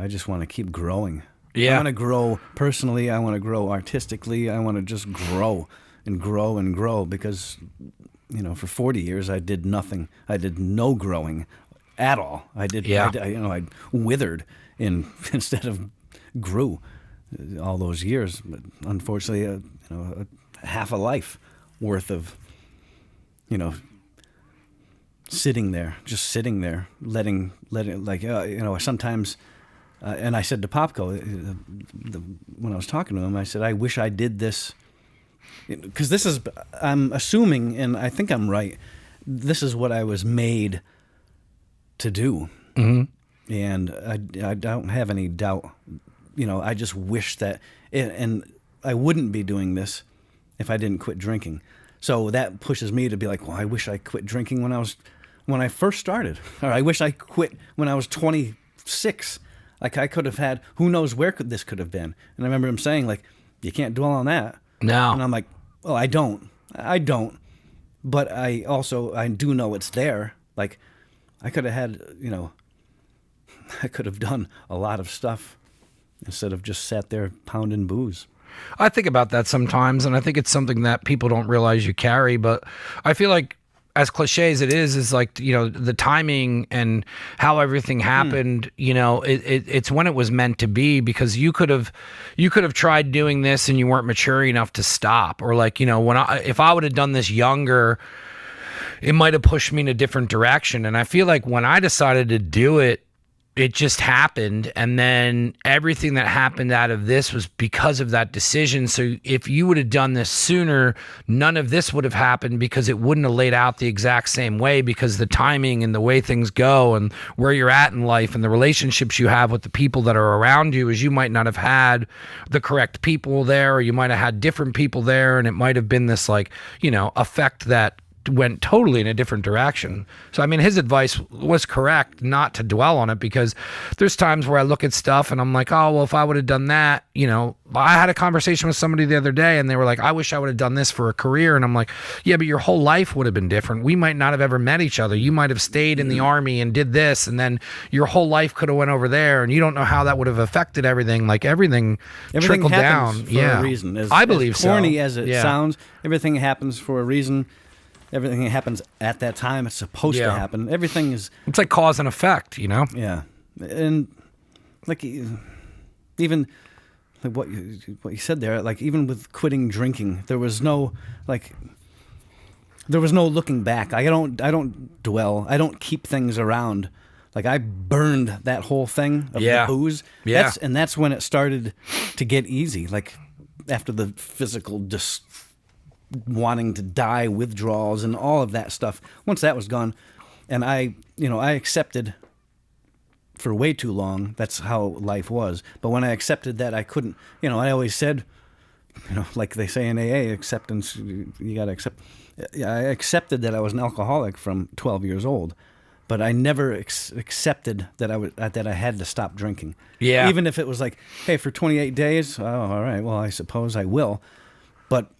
just want to keep growing. Yeah. I want to grow personally. I want to grow artistically. I want to just grow and grow and grow, because, for 40 years I did nothing. I did no growing at all. I withered instead of grew all those years. But unfortunately, half a life worth of, sitting there, letting like, sometimes, and I said to Popko, when I was talking to him, I said, I wish I did this, because I'm assuming, and I think I'm right, this is what I was made to do. Mm-hmm. And I don't have any doubt. I just wish that, and I wouldn't be doing this if I didn't quit drinking. So that pushes me to be like, well, I wish I quit drinking when I first started, or I wish I quit when I was 26. Like, I could have had, who knows where this could have been. And I remember him saying, like, you can't dwell on that. No. And I'm like, well, I don't. But I do know it's there. Like, I could have had, I could have done a lot of stuff instead of just sat there pounding booze. I think about that sometimes, and I think it's something that people don't realize you carry, but I feel like, as cliche as it is like, the timing and how everything happened, it's when it was meant to be, because you could have tried doing this and you weren't mature enough to stop, or like, if I would have done this younger, it might have pushed me in a different direction. And I feel like when I decided to do it, it just happened, and then everything that happened out of this was because of that decision. So if you would have done this sooner, none of this would have happened, because it wouldn't have laid out the exact same way, because the timing and the way things go and where you're at in life and the relationships you have with the people that are around you, is you might not have had the correct people there, or you might have had different people there, and it might have been this like, effect that went totally in a different direction. So I mean, his advice was correct not to dwell on it, because there's times where I look at stuff and I'm like, oh, well, if I would have done that, I had a conversation with somebody the other day and they were like, I wish I would have done this for a career. And I'm like, yeah, but your whole life would have been different. We might not have ever met each other. You might have stayed in the army and did this, and then your whole life could have went over there, and you don't know how that would have affected everything. Like everything trickled down. For a reason. I believe as corny so. as it sounds, everything happens for a reason. Everything that happens at that time, it's supposed to happen. Everything is... It's like cause and effect, Yeah. And like, even like what you said there, like even with quitting drinking, there was no looking back. I don't dwell. I don't keep things around. Like, I burned that whole thing of the booze. Yeah. That's when it started to get easy. Like, after the physical wanting to die withdrawals and all of that stuff, once that was gone, and I accepted for way too long that's how life was. But when I accepted that I couldn't, I always said, like they say in AA, acceptance, you got to accept. I accepted that I was an alcoholic from 12 years old, but I never accepted that I had to stop drinking. Yeah. Even if it was like, hey, for 28 days, oh, all right, well, I suppose I will. But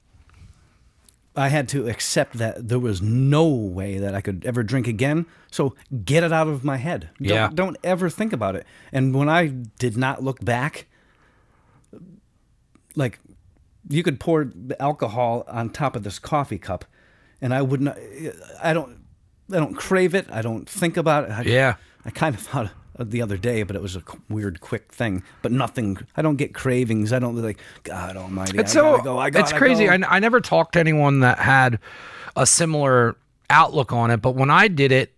I had to accept that there was no way that I could ever drink again. So get it out of my head. Don't ever think about it. And when I did not look back, like, you could pour the alcohol on top of this coffee cup, and I would not. I don't crave it. I don't think about it. I kind of thought the other day, but it was a weird, quick thing. But nothing. I don't get cravings. I don't like, God Almighty. It's it's crazy. Go. I never talked to anyone that had a similar outlook on it. But when I did it,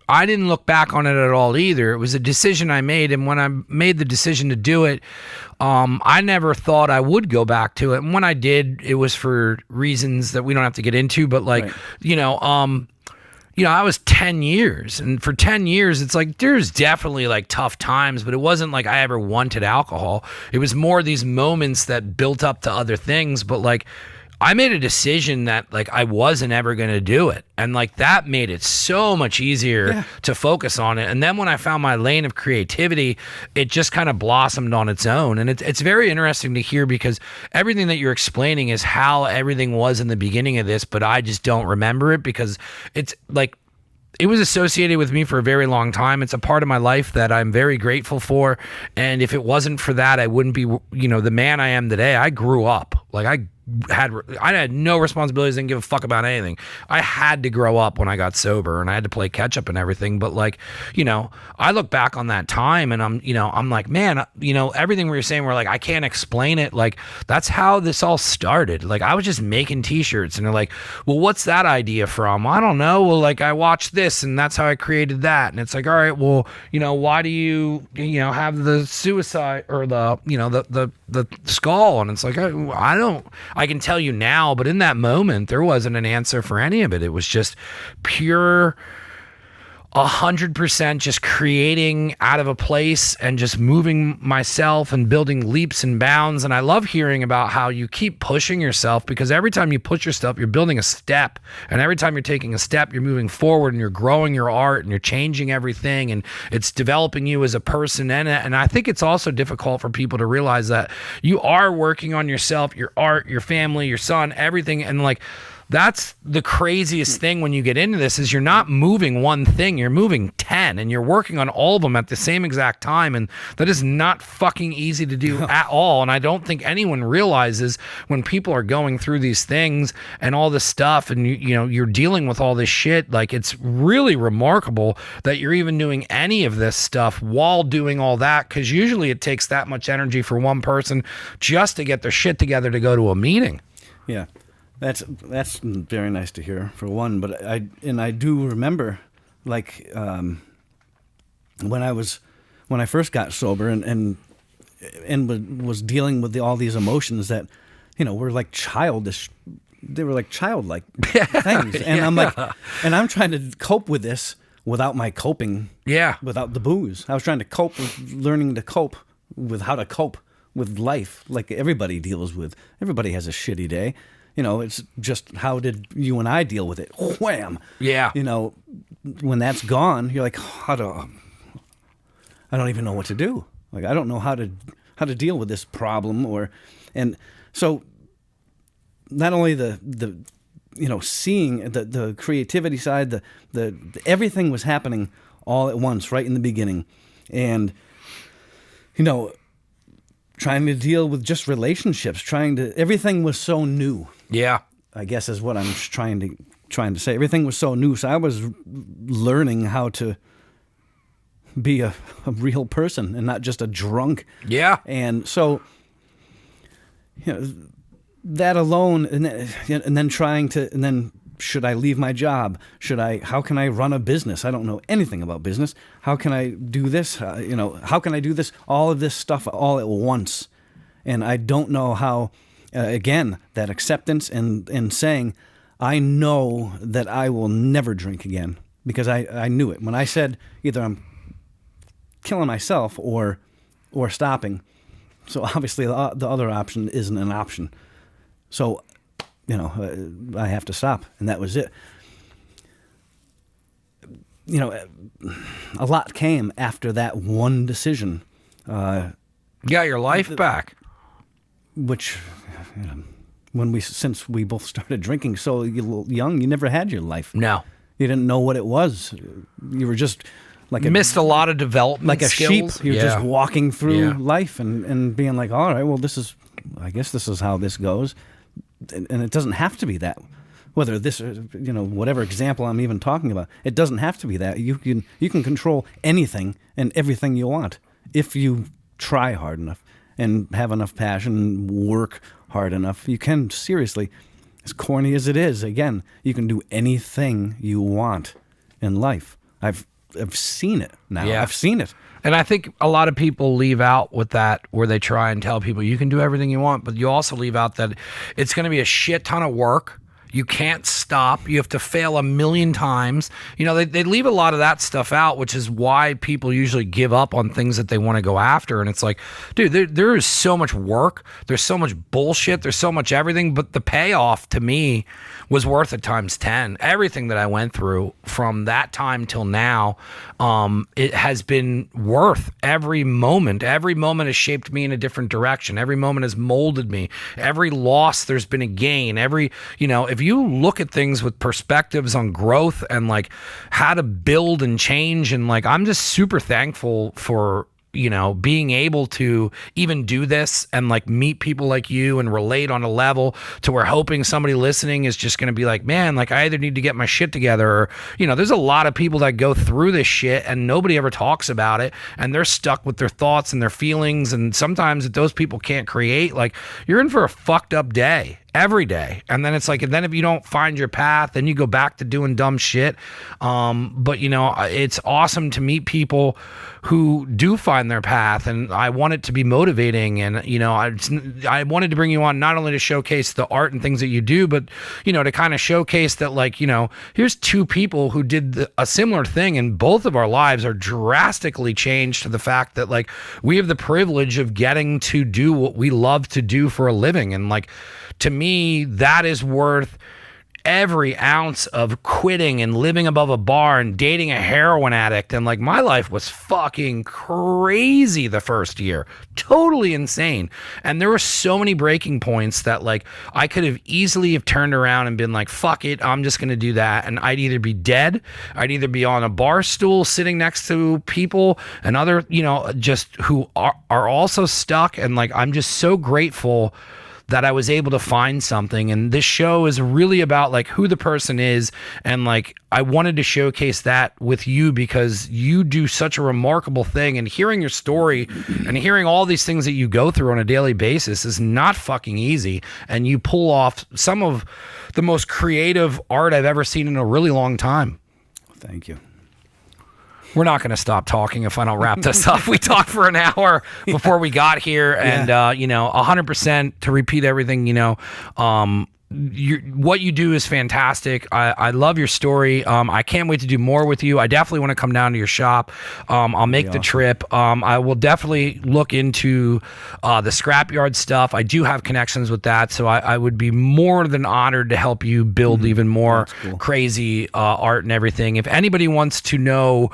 I didn't look back on it at all either. It was a decision I made, and when I made the decision to do it, I never thought I would go back to it. And when I did, it was for reasons that we don't have to get into. But like, right. I was 10 years, and for 10 years, it's like, there's definitely like tough times, but it wasn't like I ever wanted alcohol. It was more these moments that built up to other things. But like, I made a decision that like I wasn't ever going to do it. And like that made it so much easier to focus on it. And then when I found my lane of creativity, it just kind of blossomed on its own. And it's very interesting to hear, because everything that you're explaining is how everything was in the beginning of this, but I just don't remember it, because it's like, it was associated with me for a very long time. It's a part of my life that I'm very grateful for. And if it wasn't for that, I wouldn't be, the man I am today. I grew up. Like, I I had no responsibilities, didn't give a fuck about anything. I had to grow up when I got sober, and I had to play catch up and everything. But like, I look back on that time, and I'm like, man, everything we were saying, we're like, I can't explain it. Like, that's how this all started. Like, I was just making t-shirts, and they're like, well, what's that idea from? I don't know. Well, like, I watched this, and that's how I created that. And it's like, all right, well, why do you have the suicide or the skull? And it's like, I can tell you now, but in that moment, there wasn't an answer for any of it. It was just pure 100% just creating out of a place and just moving myself and building leaps and bounds. And I love hearing about how you keep pushing yourself, because every time you push yourself, you're building a step. And every time you're taking a step, you're moving forward and you're growing your art and you're changing everything, and it's developing you as a person. And I think it's also difficult for people to realize that you are working on yourself, your art, your family, your son, everything. And like, that's the craziest thing when you get into this, is you're not moving one thing, you're moving 10, and you're working on all of them at the same exact time. And that is not fucking easy to do at all. And I don't think anyone realizes when people are going through these things and all this stuff, and you're dealing with all this shit. Like, it's really remarkable that you're even doing any of this stuff while doing all that, because usually it takes that much energy for one person just to get their shit together to go to a meeting. Yeah. That's very nice to hear, for one. But I do remember, like, when I first got sober and was dealing with all these emotions that, were like childish. They were like childlike things, and I'm like, and I'm trying to cope with this without my coping. Yeah. Without the booze, I was trying to cope with learning to cope with how to cope with life, like everybody deals with. Everybody has a shitty day. It's just, how did you and I deal with it? Wham! Yeah. When that's gone, you're like, I don't even know what to do. Like, I don't know how to deal with this problem, and so not only the seeing the creativity side, the everything was happening all at once, right in the beginning, and trying to deal with just relationships, everything was so new. Yeah, I guess is what I'm trying to say. Everything was so new, so I was learning how to be a real person and not just a drunk. Yeah, and so that alone, and then should I leave my job? How can I run a business? I don't know anything about business. How can I do this? How can I do this? All of this stuff all at once. And I don't know how, again, that acceptance and saying, I know that I will never drink again, because I knew it. When I said either I'm killing myself or stopping, so obviously the other option isn't an option. So, I have to stop, and that was it. A lot came after that one decision. You got your life back. Which, since we both started drinking so young, you never had your life. No. You didn't know what it was. You were just like missed a lot of development, like a skills. Sheep. You're just walking through life and being like, all right, well, I guess this is how this goes. And it doesn't have to be that. Whether this, whatever example I'm even talking about, it doesn't have to be that. You can control anything and everything you want if you try hard enough and have enough passion and work hard enough. You can, seriously, as corny as it is, again, you can do anything you want in life. I've seen it now. Yeah. I've seen it. And I think a lot of people leave out with that, where they try and tell people you can do everything you want, but you also leave out that it's going to be a shit ton of work. You can't stop. You have to fail a million times. They leave a lot of that stuff out, which is why people usually give up on things that they want to go after. And it's like, dude, there is so much work. There's so much bullshit. There's so much everything. But the payoff to me was worth it times 10. Everything that I went through from that time till now, it has been worth every moment. Every moment has shaped me in a different direction. Every moment has molded me. Every loss, there's been a gain. If you look at things with perspectives on growth and like how to build and change, and like, I'm just super thankful for you know, being able to even do this and like meet people like you and relate on a level to where hoping somebody listening is just going to be like, man, like I either need to get my shit together or, you know, there's a lot of people that go through this shit and nobody ever talks about it and they're stuck with their thoughts and their feelings. And sometimes if those people can't create, like you're in for a fucked up day. Every day. And then it's like, and then if you don't find your path, then you go back to doing dumb shit. But you know, it's awesome to meet people who do find their path, and I want it to be motivating. And you know, I wanted to bring you on not only to showcase the art and things that you do, but you know, to kind of showcase that, like, you know, here's two people who did a similar thing, and both of our lives are drastically changed to the fact that like we have the privilege of getting to do what we love to do for a living. And like, to me, that is worth every ounce of quitting and living above a bar and dating a heroin addict. And like, my life was fucking crazy the first year, totally insane. And there were so many breaking points that like I could have easily have turned around and been like, fuck it, I'm just going to do that. And I'd either be dead, I'd either be on a bar stool sitting next to people and other, you know, just who are also stuck. And like, I'm just so grateful that I was able to find something. And this show is really about like who the person is. And like, I wanted to showcase that with you because you do such a remarkable thing, and hearing your story and hearing all these things that you go through on a daily basis is not fucking easy. And you pull off some of the most creative art I've ever seen in a really long time. Thank you. We're not going to stop talking if I don't wrap this up. We talked for an hour before we got here, and you know, 100% to repeat everything. You know, what you do is fantastic. I love your story. I can't wait to do more with you. I definitely want to come down to your shop. I'll make the trip. I will definitely look into the scrapyard stuff. I do have connections with that, so I would be more than honored to help you build even more crazy art and everything. If anybody wants to know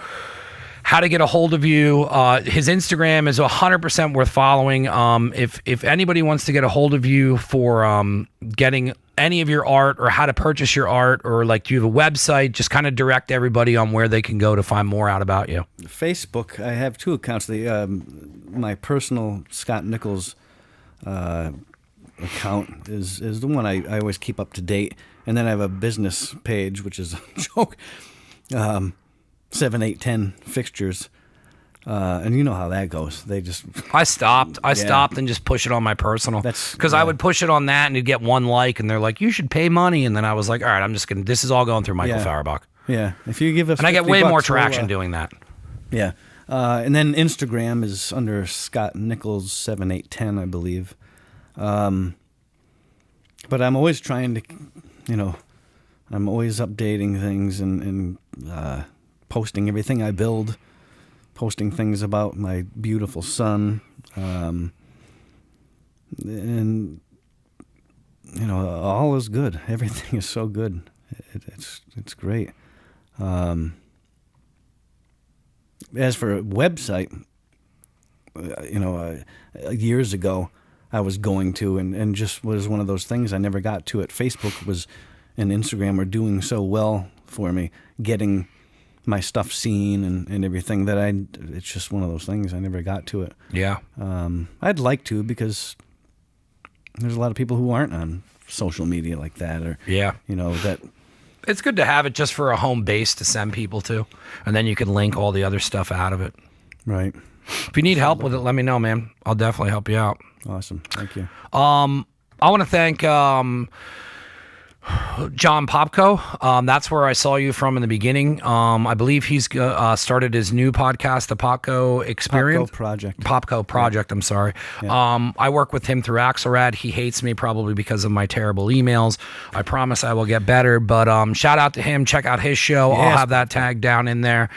how to get a hold of you, his Instagram is 100% worth following. If anybody wants to get a hold of you for getting any of your art or how to purchase your art, or like, do you have a website, just kind of direct everybody on where they can go to find more out about you. Facebook, I have two accounts. My personal Scott Nichols account is the one I always keep up to date. And then I have a business page, which is a joke. 7, 8, 10 fixtures. And you know how that goes. They just... I stopped and just push it on my personal. Because I would push it on that and you'd get one like, and they're like, you should pay money. And then I was like, all right, I'm just going to... This is all going through Michael Fauerbach. Yeah. If you give us... And I get way more traction doing that. Yeah. And then Instagram is under Scott Nichols 7810, I believe. But I'm always trying to, you know, I'm always updating things and posting everything I build, posting things about my beautiful son, and you know, all is good. Everything is so good. It's great. As for a website, you know, years ago I was going to, and just was one of those things I never got to it. Facebook was and Instagram are doing so well for me, getting my stuff seen and everything, that it's just one of those things I never got to it. Yeah. I'd like to, because there's a lot of people who aren't on social media like that, or you know, that it's good to have it just for a home base to send people to, and then you can link all the other stuff out of it. Right. If you need help with it, let me know, man. I'll definitely help you out. Awesome. Thank you. I want to thank John Popko. That's where I saw you from in the beginning. I believe he's started his new podcast, the Popko Experience. Popko Project, I'm sorry. Yeah. I work with him through Axelrad. He hates me probably because of my terrible emails. I promise I will get better, but shout out to him. Check out his show. Yes. I'll have that tag down in there.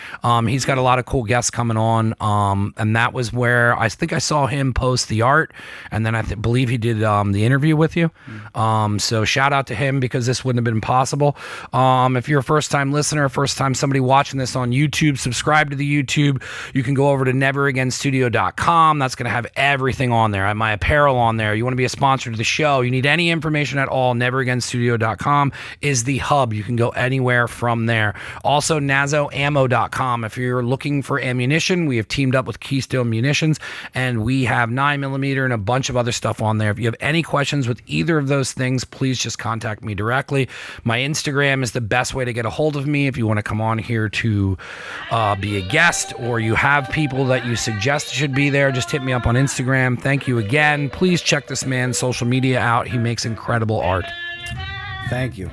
He's got a lot of cool guests coming on, and that was where I think I saw him post the art, and then I believe he did the interview with you. So shout out to him, because because this wouldn't have been possible. If you're a first-time listener, first-time somebody watching this on YouTube, subscribe to the YouTube. You can go over to neveragainstudio.com. That's going to have everything on there. I have my apparel on there. You want to be a sponsor to the show, you need any information at all, neveragainstudio.com is the hub. You can go anywhere from there. Also, nazoammo.com. If you're looking for ammunition, we have teamed up with Keystone Munitions, and we have 9mm and a bunch of other stuff on there. If you have any questions with either of those things, please just contact me directly. My Instagram is the best way to get a hold of me if you want to come on here to be a guest, or you have people that you suggest should be there, just hit me up on Instagram. Thank you again. Please check this man's social media out. He makes incredible art. Thank you.